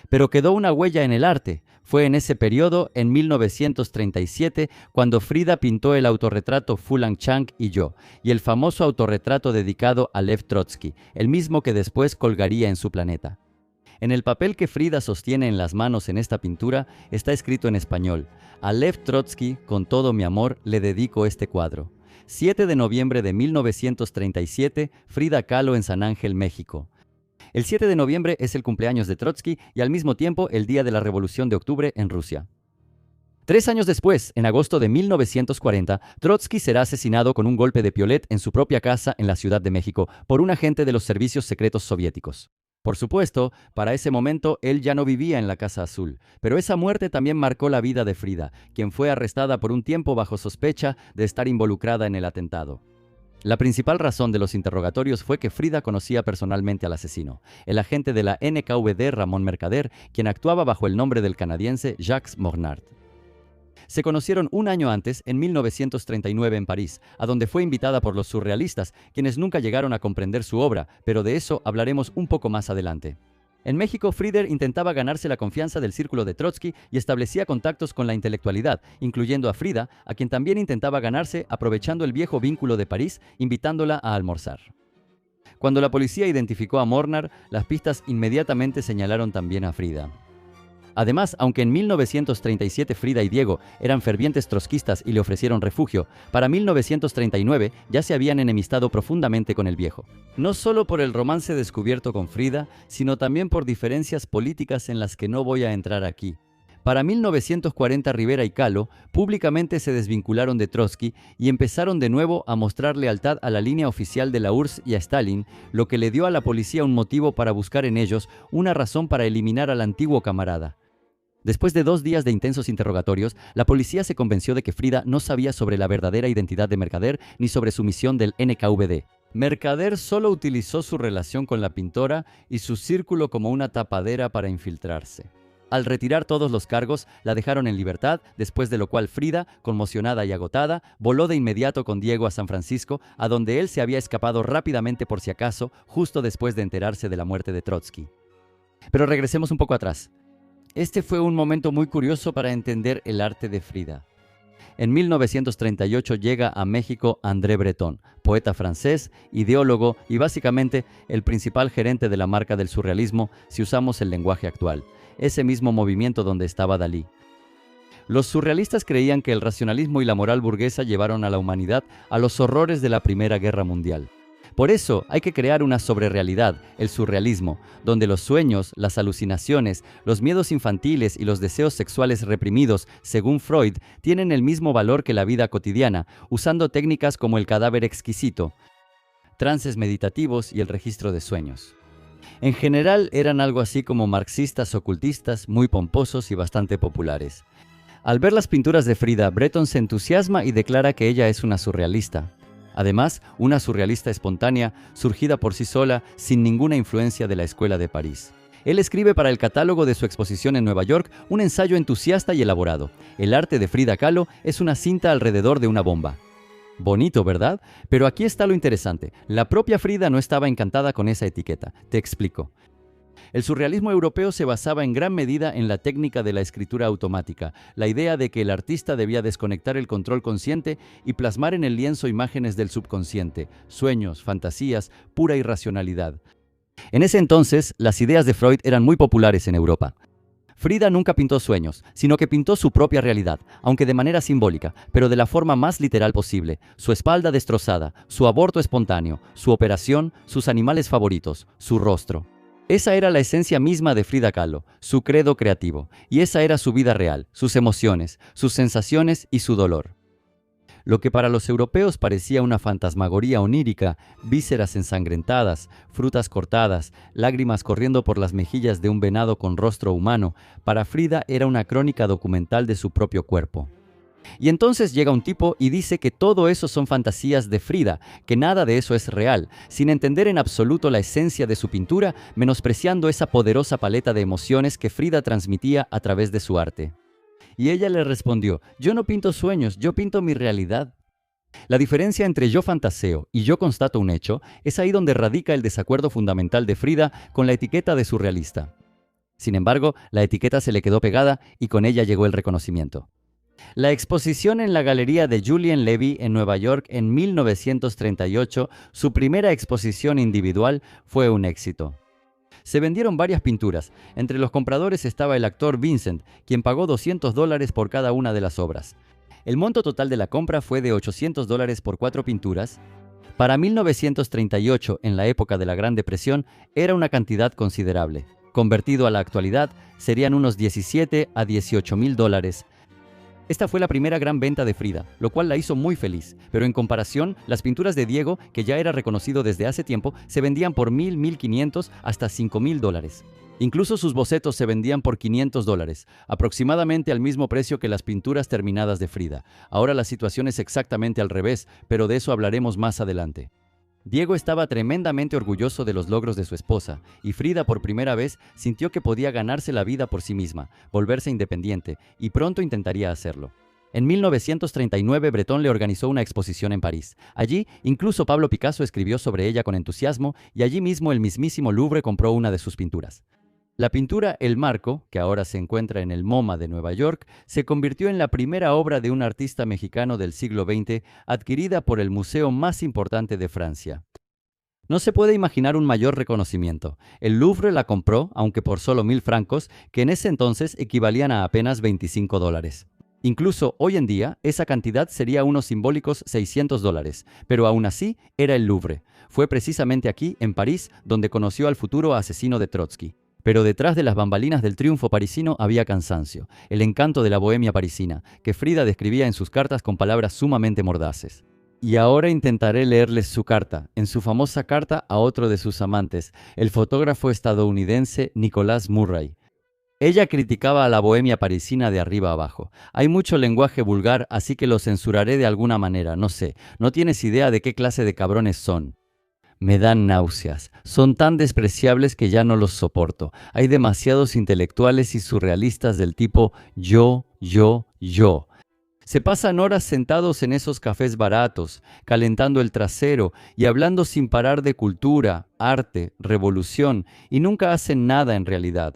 Pero quedó una huella en el arte. Fue en ese periodo, en 1937, cuando Frida pintó el autorretrato Fulan Chang y yo, y el famoso autorretrato dedicado a Lev Trotsky, el mismo que después colgaría en su planeta. En el papel que Frida sostiene en las manos en esta pintura está escrito en español: a Lev Trotsky, con todo mi amor, le dedico este cuadro. 7 de noviembre de 1937, Frida Kahlo en San Ángel, México. El 7 de noviembre es el cumpleaños de Trotsky y al mismo tiempo el día de la Revolución de Octubre en Rusia. 3 años después, en agosto de 1940, Trotsky será asesinado con un golpe de piolet en su propia casa en la Ciudad de México por un agente de los servicios secretos soviéticos. Por supuesto, para ese momento él ya no vivía en la Casa Azul, pero esa muerte también marcó la vida de Frida, quien fue arrestada por un tiempo bajo sospecha de estar involucrada en el atentado. La principal razón de los interrogatorios fue que Frida conocía personalmente al asesino, el agente de la NKVD Ramón Mercader, quien actuaba bajo el nombre del canadiense Jacques Mornard. Se conocieron un año antes, en 1939 en París, a donde fue invitada por los surrealistas, quienes nunca llegaron a comprender su obra, pero de eso hablaremos un poco más adelante. En México, Frida intentaba ganarse la confianza del círculo de Trotsky y establecía contactos con la intelectualidad, incluyendo a Frida, a quien también intentaba ganarse aprovechando el viejo vínculo de París, invitándola a almorzar. Cuando la policía identificó a Mornar, las pistas inmediatamente señalaron también a Frida. Además, aunque en 1937 Frida y Diego eran fervientes trotskistas y le ofrecieron refugio, para 1939 ya se habían enemistado profundamente con el viejo. No solo por el romance descubierto con Frida, sino también por diferencias políticas en las que no voy a entrar aquí. Para 1940 Rivera y Kahlo públicamente se desvincularon de Trotsky y empezaron de nuevo a mostrar lealtad a la línea oficial de la URSS y a Stalin, lo que le dio a la policía un motivo para buscar en ellos una razón para eliminar al antiguo camarada. Después de 2 días de intensos interrogatorios, la policía se convenció de que Frida no sabía sobre la verdadera identidad de Mercader ni sobre su misión del NKVD. Mercader solo utilizó su relación con la pintora y su círculo como una tapadera para infiltrarse. Al retirar todos los cargos, la dejaron en libertad, después de lo cual Frida, conmocionada y agotada, voló de inmediato con Diego a San Francisco, a donde él se había escapado rápidamente por si acaso, justo después de enterarse de la muerte de Trotsky. Pero regresemos un poco atrás. Este fue un momento muy curioso para entender el arte de Frida. En 1938 llega a México André Breton, poeta francés, ideólogo y básicamente el principal gerente de la marca del surrealismo si usamos el lenguaje actual, ese mismo movimiento donde estaba Dalí. Los surrealistas creían que el racionalismo y la moral burguesa llevaron a la humanidad a los horrores de la Primera Guerra Mundial. Por eso hay que crear una sobrerealidad, el surrealismo, donde los sueños, las alucinaciones, los miedos infantiles y los deseos sexuales reprimidos, según Freud, tienen el mismo valor que la vida cotidiana, usando técnicas como el cadáver exquisito. trances meditativos y el registro de sueños. En general eran algo así como marxistas ocultistas, muy pomposos y bastante populares. Al ver las pinturas de Frida, Breton se entusiasma y declara que ella es una surrealista. Además, una surrealista espontánea, surgida por sí sola, sin ninguna influencia de la Escuela de París. Él escribe para el catálogo de su exposición en Nueva York un ensayo entusiasta y elaborado. El arte de Frida Kahlo es una cinta alrededor de una bomba. Bonito, ¿verdad? Pero aquí está lo interesante. La propia Frida no estaba encantada con esa etiqueta. Te explico. El surrealismo europeo se basaba en gran medida en la técnica de la escritura automática, la idea de que el artista debía desconectar el control consciente y plasmar en el lienzo imágenes del subconsciente, sueños, fantasías, pura irracionalidad. En ese entonces, las ideas de Freud eran muy populares en Europa. Frida nunca pintó sueños, sino que pintó su propia realidad, aunque de manera simbólica, pero de la forma más literal posible. Su espalda destrozada, su aborto espontáneo, su operación, sus animales favoritos, su rostro. Esa era la esencia misma de Frida Kahlo, su credo creativo, y esa era su vida real, sus emociones, sus sensaciones y su dolor. Lo que para los europeos parecía una fantasmagoría onírica, vísceras ensangrentadas, frutas cortadas, lágrimas corriendo por las mejillas de un venado con rostro humano, para Frida era una crónica documental de su propio cuerpo. Y entonces llega un tipo y dice que todo eso son fantasías de Frida, que nada de eso es real, sin entender en absoluto la esencia de su pintura, menospreciando esa poderosa paleta de emociones que Frida transmitía a través de su arte. Y ella le respondió: yo no pinto sueños, yo pinto mi realidad. La diferencia entre yo fantaseo y yo constato un hecho es ahí donde radica el desacuerdo fundamental de Frida con la etiqueta de surrealista. Sin embargo, la etiqueta se le quedó pegada y con ella llegó el reconocimiento. La exposición en la Galería de Julien Levy en Nueva York en 1938, su primera exposición individual, fue un éxito. Se vendieron varias pinturas. Entre los compradores estaba el actor Vincent, quien pagó $200 por cada una de las obras. El monto total de la compra fue de $800 por 4 pinturas. Para 1938, en la época de la Gran Depresión, era una cantidad considerable. Convertido a la actualidad, serían unos $17 a $18,000. Esta fue la primera gran venta de Frida, lo cual la hizo muy feliz, pero en comparación, las pinturas de Diego, que ya era reconocido desde hace tiempo, se vendían por $1,000, $1,500 hasta $5,000. Incluso sus bocetos se vendían por $500, aproximadamente al mismo precio que las pinturas terminadas de Frida. Ahora la situación es exactamente al revés, pero de eso hablaremos más adelante. Diego estaba tremendamente orgulloso de los logros de su esposa, y Frida por primera vez sintió que podía ganarse la vida por sí misma, volverse independiente, y pronto intentaría hacerlo. En 1939, Breton le organizó una exposición en París. Allí, incluso Pablo Picasso escribió sobre ella con entusiasmo, y allí mismo el mismísimo Louvre compró una de sus pinturas. La pintura El Marco, que ahora se encuentra en el MoMA de Nueva York, se convirtió en la primera obra de un artista mexicano del siglo XX adquirida por el museo más importante de Francia. No se puede imaginar un mayor reconocimiento. El Louvre la compró, aunque por solo 1,000 francos, que en ese entonces equivalían a apenas $25. Incluso hoy en día, esa cantidad sería unos simbólicos $600, pero aún así era el Louvre. Fue precisamente aquí, en París, donde conoció al futuro asesino de Trotsky. Pero detrás de las bambalinas del triunfo parisino había cansancio, el encanto de la bohemia parisina, que Frida describía en sus cartas con palabras sumamente mordaces. Y ahora intentaré leerles su carta, en su famosa carta a otro de sus amantes, el fotógrafo estadounidense Nicholas Murray. Ella criticaba a la bohemia parisina de arriba abajo. Hay mucho lenguaje vulgar, así que lo censuraré de alguna manera, no sé. No tienes idea de qué clase de cabrones son. Me dan náuseas. Son tan despreciables que ya no los soporto. Hay demasiados intelectuales y surrealistas del tipo yo. Se pasan horas sentados en esos cafés baratos, calentando el trasero y hablando sin parar de cultura, arte, revolución, y nunca hacen nada en realidad.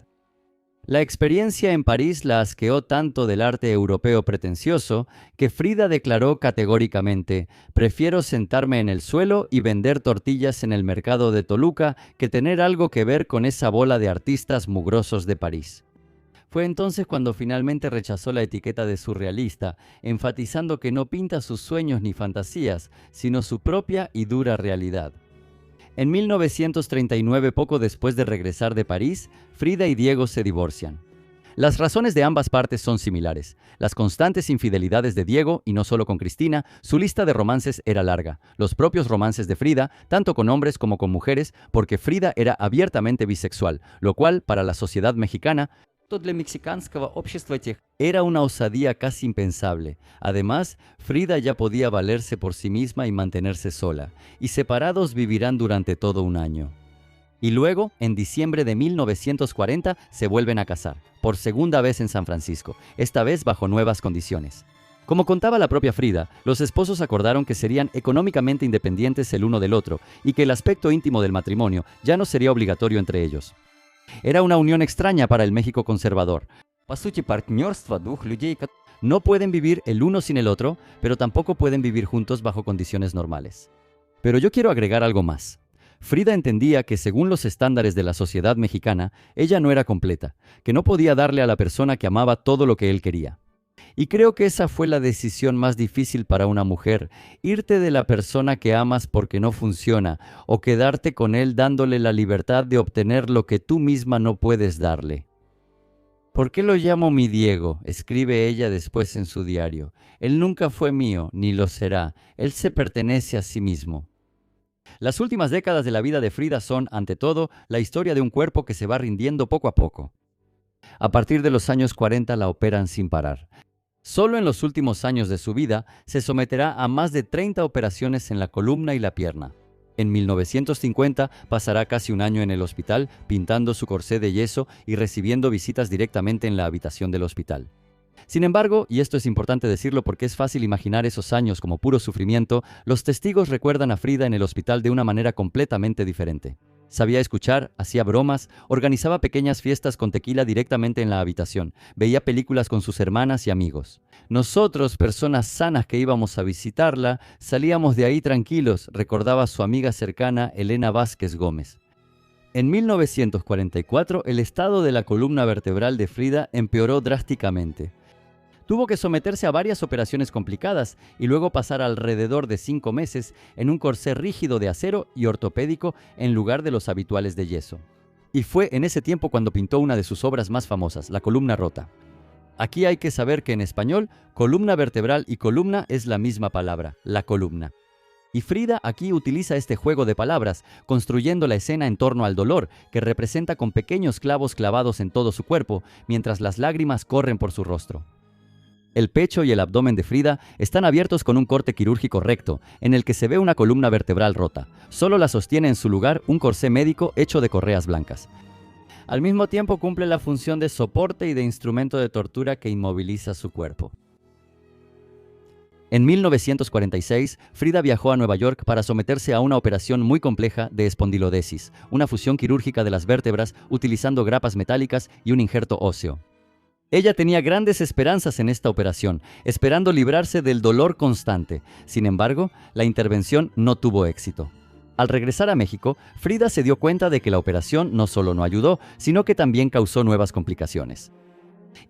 La experiencia en París la asqueó tanto del arte europeo pretencioso que Frida declaró categóricamente: prefiero sentarme en el suelo y vender tortillas en el mercado de Toluca que tener algo que ver con esa bola de artistas mugrosos de París. Fue entonces cuando finalmente rechazó la etiqueta de surrealista, enfatizando que no pinta sus sueños ni fantasías, sino su propia y dura realidad. En 1939, poco después de regresar de París, Frida y Diego se divorcian. Las razones de ambas partes son similares. Las constantes infidelidades de Diego, y no solo con Cristina, su lista de romances era larga. Los propios romances de Frida, tanto con hombres como con mujeres, porque Frida era abiertamente bisexual, lo cual, para la sociedad mexicana, era una osadía casi impensable. Además, Frida ya podía valerse por sí misma y mantenerse sola, y separados vivirán durante todo un año. Y luego, en diciembre de 1940, se vuelven a casar, por segunda vez en San Francisco, esta vez bajo nuevas condiciones. Como contaba la propia Frida, los esposos acordaron que serían económicamente independientes el uno del otro y que el aspecto íntimo del matrimonio ya no sería obligatorio entre ellos. Era una unión extraña para el México conservador. No pueden vivir el uno sin el otro, pero tampoco pueden vivir juntos bajo condiciones normales. Pero yo quiero agregar algo más. Frida entendía que según los estándares de la sociedad mexicana, ella no era completa, que no podía darle a la persona que amaba todo lo que él quería. Y creo que esa fue la decisión más difícil para una mujer, irte de la persona que amas porque no funciona, o quedarte con él dándole la libertad de obtener lo que tú misma no puedes darle. ¿Por qué lo llamo mi Diego?, escribe ella después en su diario. Él nunca fue mío, ni lo será. Él se pertenece a sí mismo. Las últimas décadas de la vida de Frida son, ante todo, la historia de un cuerpo que se va rindiendo poco a poco. A partir de los años 40 la operan sin parar. Solo en los últimos años de su vida se someterá a más de 30 operaciones en la columna y la pierna. En 1950 pasará casi un año en el hospital pintando su corsé de yeso y recibiendo visitas directamente en la habitación del hospital. Sin embargo, y esto es importante decirlo porque es fácil imaginar esos años como puro sufrimiento, los testigos recuerdan a Frida en el hospital de una manera completamente diferente. Sabía escuchar, hacía bromas, organizaba pequeñas fiestas con tequila directamente en la habitación, veía películas con sus hermanas y amigos. Nosotros, personas sanas que íbamos a visitarla, salíamos de ahí tranquilos, recordaba su amiga cercana Elena Vázquez Gómez. En 1944, el estado de la columna vertebral de Frida empeoró drásticamente. Tuvo que someterse a varias operaciones complicadas y luego pasar alrededor de 5 meses en un corsé rígido de acero y ortopédico en lugar de los habituales de yeso. Y fue en ese tiempo cuando pintó una de sus obras más famosas, La columna rota. Aquí hay que saber que en español, columna vertebral y columna es la misma palabra, la columna. Y Frida aquí utiliza este juego de palabras, construyendo la escena en torno al dolor, que representa con pequeños clavos clavados en todo su cuerpo, mientras las lágrimas corren por su rostro. El pecho y el abdomen de Frida están abiertos con un corte quirúrgico recto, en el que se ve una columna vertebral rota. Solo la sostiene en su lugar un corsé médico hecho de correas blancas. Al mismo tiempo cumple la función de soporte y de instrumento de tortura que inmoviliza su cuerpo. En 1946, Frida viajó a Nueva York para someterse a una operación muy compleja de espondilodesis, una fusión quirúrgica de las vértebras utilizando grapas metálicas y un injerto óseo. Ella tenía grandes esperanzas en esta operación, esperando librarse del dolor constante. Sin embargo, la intervención no tuvo éxito. Al regresar a México, Frida se dio cuenta de que la operación no solo no ayudó, sino que también causó nuevas complicaciones.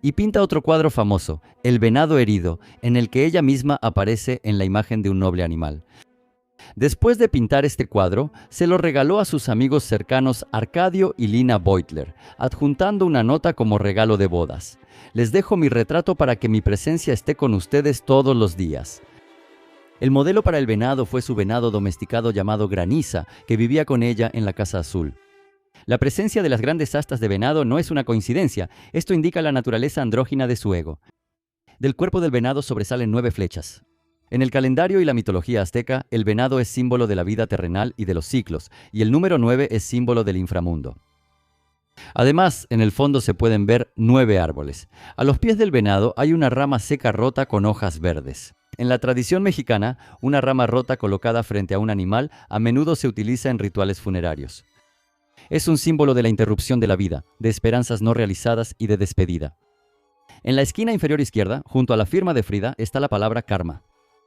Y pinta otro cuadro famoso, El venado herido, en el que ella misma aparece en la imagen de un noble animal. Después de pintar este cuadro, se lo regaló a sus amigos cercanos Arcadio y Lina Beutler, adjuntando una nota como regalo de bodas. Les dejo mi retrato para que mi presencia esté con ustedes todos los días. El modelo para el venado fue su venado domesticado llamado Graniza, que vivía con ella en la Casa Azul. La presencia de las grandes astas de venado no es una coincidencia, esto indica la naturaleza andrógina de su ego. Del cuerpo del venado sobresalen 9 flechas. En el calendario y la mitología azteca, el venado es símbolo de la vida terrenal y de los ciclos, y el número 9 es símbolo del inframundo. Además, en el fondo se pueden ver 9 árboles. A los pies del venado hay una rama seca rota con hojas verdes. En la tradición mexicana, una rama rota colocada frente a un animal a menudo se utiliza en rituales funerarios. Es un símbolo de la interrupción de la vida, de esperanzas no realizadas y de despedida. En la esquina inferior izquierda, junto a la firma de Frida, está la palabra karma.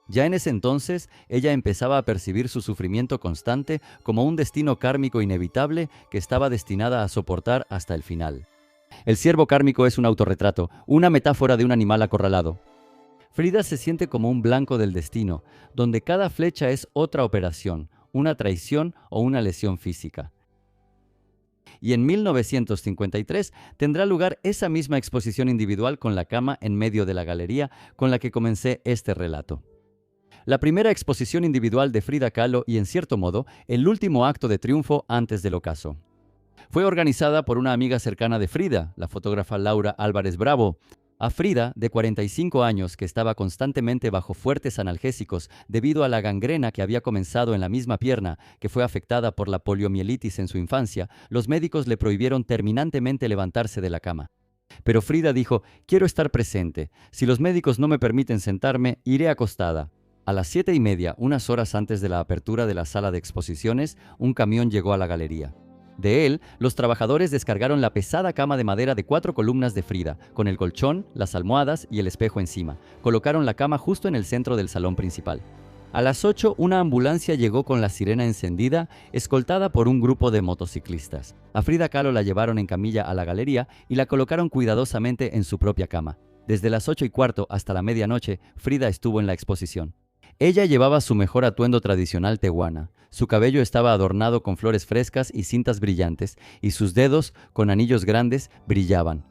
Ya en ese entonces, ella empezaba a percibir su sufrimiento constante como un destino kármico inevitable que estaba destinada a soportar hasta el final. El ciervo kármico es un autorretrato, una metáfora de un animal acorralado. Frida se siente como un blanco del destino, donde cada flecha es otra operación, una traición o una lesión física. y en 1953 tendrá lugar esa misma exposición individual con la cama en medio de la galería con la que comencé este relato. La primera exposición individual de Frida Kahlo y, en cierto modo, el último acto de triunfo antes del ocaso. Fue organizada por una amiga cercana de Frida, la fotógrafa Laura Álvarez Bravo. A Frida, de 45 años, que estaba constantemente bajo fuertes analgésicos debido a la gangrena que había comenzado en la misma pierna, que fue afectada por la poliomielitis en su infancia, los médicos le prohibieron terminantemente levantarse de la cama. Pero Frida dijo: «Quiero estar presente. Si los médicos no me permiten sentarme, iré acostada». A las 7:30, unas horas antes de la apertura de la sala de exposiciones, un camión llegó a la galería. De él, los trabajadores descargaron la pesada cama de madera de 4 columnas de Frida, con el colchón, las almohadas y el espejo encima. Colocaron la cama justo en el centro del salón principal. A las 8, una ambulancia llegó con la sirena encendida, escoltada por un grupo de motociclistas. A Frida Kahlo la llevaron en camilla a la galería y la colocaron cuidadosamente en su propia cama. Desde las 8:15 hasta la medianoche, Frida estuvo en la exposición. Ella llevaba su mejor atuendo tradicional tehuana. Su cabello estaba adornado con flores frescas y cintas brillantes, y sus dedos, con anillos grandes, brillaban.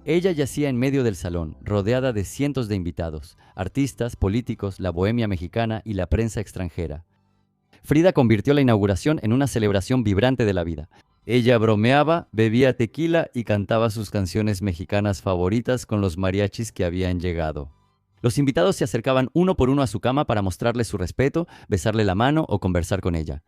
Ella yacía en medio del salón, rodeada de cientos de invitados, artistas, políticos, la bohemia mexicana y la prensa extranjera. Frida convirtió la inauguración en una celebración vibrante de la vida. Ella bromeaba, bebía tequila y cantaba sus canciones mexicanas favoritas con los mariachis que habían llegado. Los invitados se acercaban uno por uno a su cama para mostrarle su respeto, besarle la mano o conversar con ella.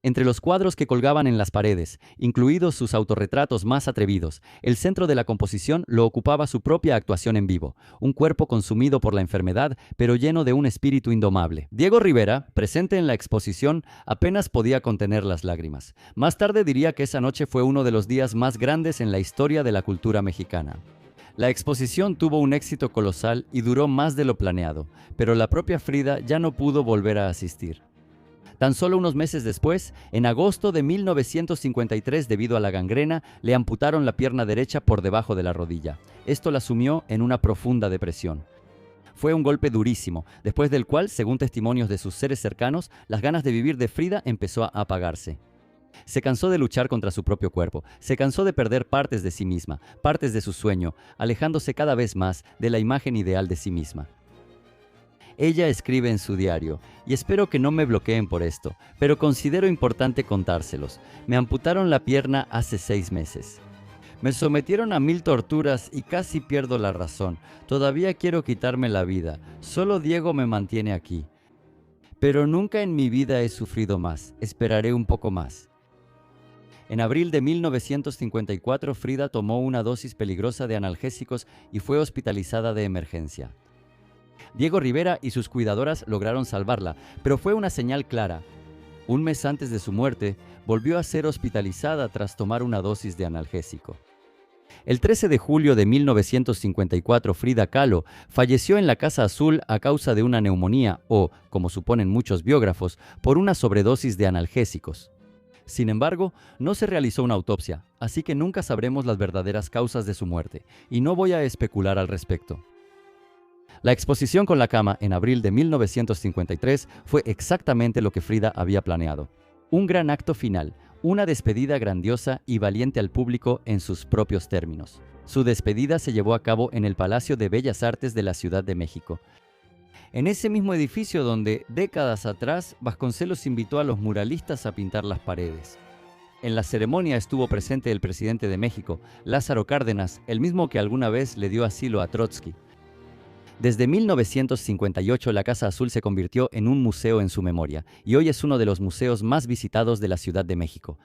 Entre los cuadros que colgaban en las paredes, incluidos sus autorretratos más atrevidos, el centro de la composición lo ocupaba su propia actuación en vivo, un cuerpo consumido por la enfermedad, pero lleno de un espíritu indomable. Diego Rivera, presente en la exposición, apenas podía contener las lágrimas. Más tarde diría que esa noche fue uno de los días más grandes en la historia de la cultura mexicana. La exposición tuvo un éxito colosal y duró más de lo planeado, pero la propia Frida ya no pudo volver a asistir. Tan solo unos meses después, en agosto de 1953, debido a la gangrena, le amputaron la pierna derecha por debajo de la rodilla. Esto la sumió en una profunda depresión. Fue un golpe durísimo, después del cual, según testimonios de sus seres cercanos, las ganas de vivir de Frida empezó a apagarse. Se cansó de luchar contra su propio cuerpo, se cansó de perder partes de sí misma, partes de su sueño, alejándose cada vez más de la imagen ideal de sí misma. Ella escribe en su diario: «Y espero que no me bloqueen por esto, pero considero importante contárselos. Me amputaron la pierna hace 6 meses. Me sometieron a 1000 torturas y casi pierdo la razón. Todavía quiero quitarme la vida. Solo Diego me mantiene aquí. Pero nunca en mi vida he sufrido más. Esperaré un poco más». En abril de 1954, Frida tomó una dosis peligrosa de analgésicos y fue hospitalizada de emergencia. Diego Rivera y sus cuidadoras lograron salvarla, pero fue una señal clara. Un mes antes de su muerte, volvió a ser hospitalizada tras tomar una dosis de analgésico. El 13 de julio de 1954, Frida Kahlo falleció en la Casa Azul a causa de una neumonía o, como suponen muchos biógrafos, por una sobredosis de analgésicos. Sin embargo, no se realizó una autopsia, así que nunca sabremos las verdaderas causas de su muerte, y no voy a especular al respecto. La exposición con la cama en abril de 1953 fue exactamente lo que Frida había planeado. Un gran acto final, una despedida grandiosa y valiente al público en sus propios términos. Su despedida se llevó a cabo en el Palacio de Bellas Artes de la Ciudad de México. En ese mismo edificio donde, décadas atrás, Vasconcelos invitó a los muralistas a pintar las paredes. En la ceremonia estuvo presente el presidente de México, Lázaro Cárdenas, el mismo que alguna vez le dio asilo a Trotsky. Desde 1958, la Casa Azul se convirtió en un museo en su memoria, y hoy es uno de los museos más visitados de la Ciudad de México.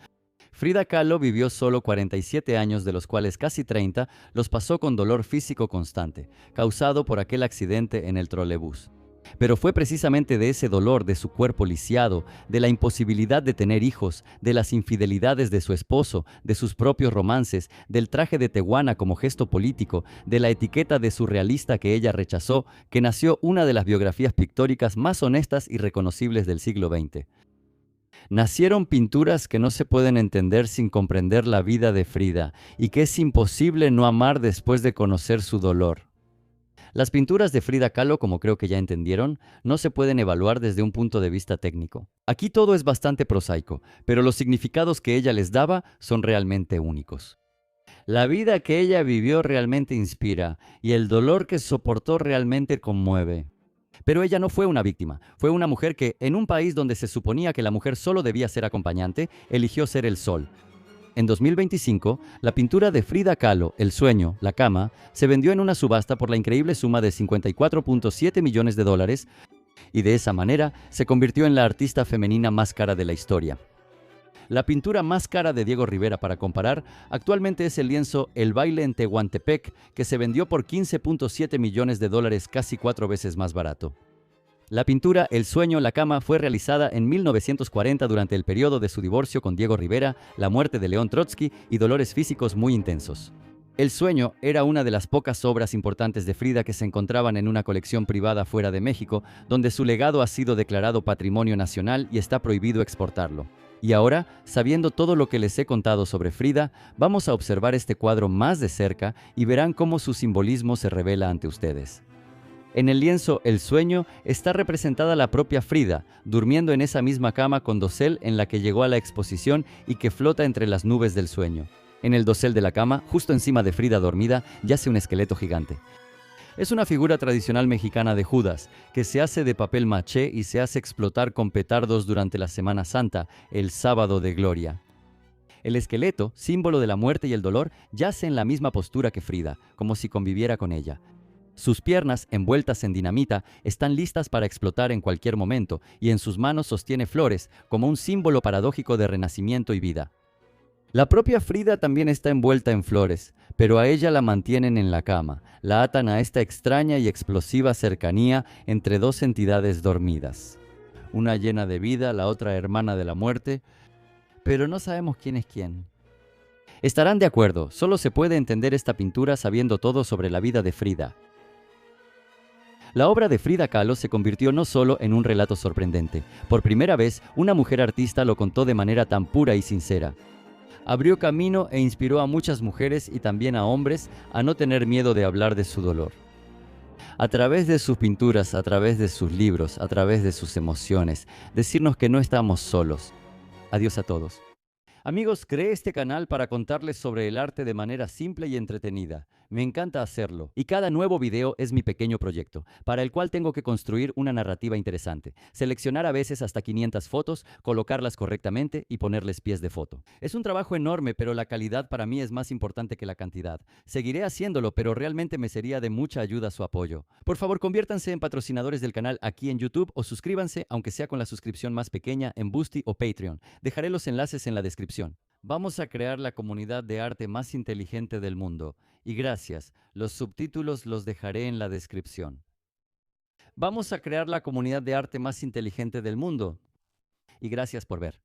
Frida Kahlo vivió solo 47 años, de los cuales casi 30 los pasó con dolor físico constante, causado por aquel accidente en el trolebús. Pero fue precisamente de ese dolor, de su cuerpo lisiado, de la imposibilidad de tener hijos, de las infidelidades de su esposo, de sus propios romances, del traje de tehuana como gesto político, de la etiqueta de surrealista que ella rechazó, que nació una de las biografías pictóricas más honestas y reconocibles del siglo XX. Nacieron pinturas que no se pueden entender sin comprender la vida de Frida y que es imposible no amar después de conocer su dolor. Las pinturas de Frida Kahlo, como creo que ya entendieron, no se pueden evaluar desde un punto de vista técnico. Aquí todo es bastante prosaico, pero los significados que ella les daba son realmente únicos. La vida que ella vivió realmente inspira y el dolor que soportó realmente conmueve. Pero ella no fue una víctima, fue una mujer que, en un país donde se suponía que la mujer solo debía ser acompañante, eligió ser el sol. En 2025, la pintura de Frida Kahlo, El sueño, la cama, se vendió en una subasta por la increíble suma de $54.7 millones y de esa manera se convirtió en la artista femenina más cara de la historia. La pintura más cara de Diego Rivera, para comparar, actualmente es el lienzo El baile en Tehuantepec, que se vendió por $15.7 millones, casi 4 veces más barato. La pintura El sueño, la cama fue realizada en 1940 durante el periodo de su divorcio con Diego Rivera, la muerte de León Trotsky y dolores físicos muy intensos. El sueño era una de las pocas obras importantes de Frida que se encontraban en una colección privada fuera de México, donde su legado ha sido declarado Patrimonio Nacional y está prohibido exportarlo. Y ahora, sabiendo todo lo que les he contado sobre Frida, vamos a observar este cuadro más de cerca y verán cómo su simbolismo se revela ante ustedes. En el lienzo El sueño está representada la propia Frida, durmiendo en esa misma cama con dosel en la que llegó a la exposición y que flota entre las nubes del sueño. En el dosel de la cama, justo encima de Frida dormida, yace un esqueleto gigante. Es una figura tradicional mexicana de Judas, que se hace de papel maché y se hace explotar con petardos durante la Semana Santa, el Sábado de Gloria. El esqueleto, símbolo de la muerte y el dolor, yace en la misma postura que Frida, como si conviviera con ella. Sus piernas, envueltas en dinamita, están listas para explotar en cualquier momento, y en sus manos sostiene flores, como un símbolo paradójico de renacimiento y vida. La propia Frida también está envuelta en flores, pero a ella la mantienen en la cama, la atan a esta extraña y explosiva cercanía entre dos entidades dormidas. Una llena de vida, la otra hermana de la muerte, pero no sabemos quién es quién. Estarán de acuerdo, solo se puede entender esta pintura sabiendo todo sobre la vida de Frida. La obra de Frida Kahlo se convirtió no solo en un relato sorprendente. Por primera vez, una mujer artista lo contó de manera tan pura y sincera. Abrió camino e inspiró a muchas mujeres y también a hombres a no tener miedo de hablar de su dolor. A través de sus pinturas, a través de sus libros, a través de sus emociones, decirnos que no estamos solos. Adiós a todos. Amigos, creé este canal para contarles sobre el arte de manera simple y entretenida. Me encanta hacerlo, y cada nuevo video es mi pequeño proyecto, para el cual tengo que construir una narrativa interesante, seleccionar a veces hasta 500 fotos, colocarlas correctamente y ponerles pies de foto. Es un trabajo enorme, pero la calidad para mí es más importante que la cantidad. Seguiré haciéndolo, pero realmente me sería de mucha ayuda su apoyo. Por favor, conviértanse en patrocinadores del canal aquí en YouTube o suscríbanse, aunque sea con la suscripción más pequeña, en Boosty o Patreon. Dejaré los enlaces en la descripción. Vamos a crear la comunidad de arte más inteligente del mundo. Y gracias, los subtítulos los dejaré en la descripción. Vamos a crear la comunidad de arte más inteligente del mundo. Y gracias por ver.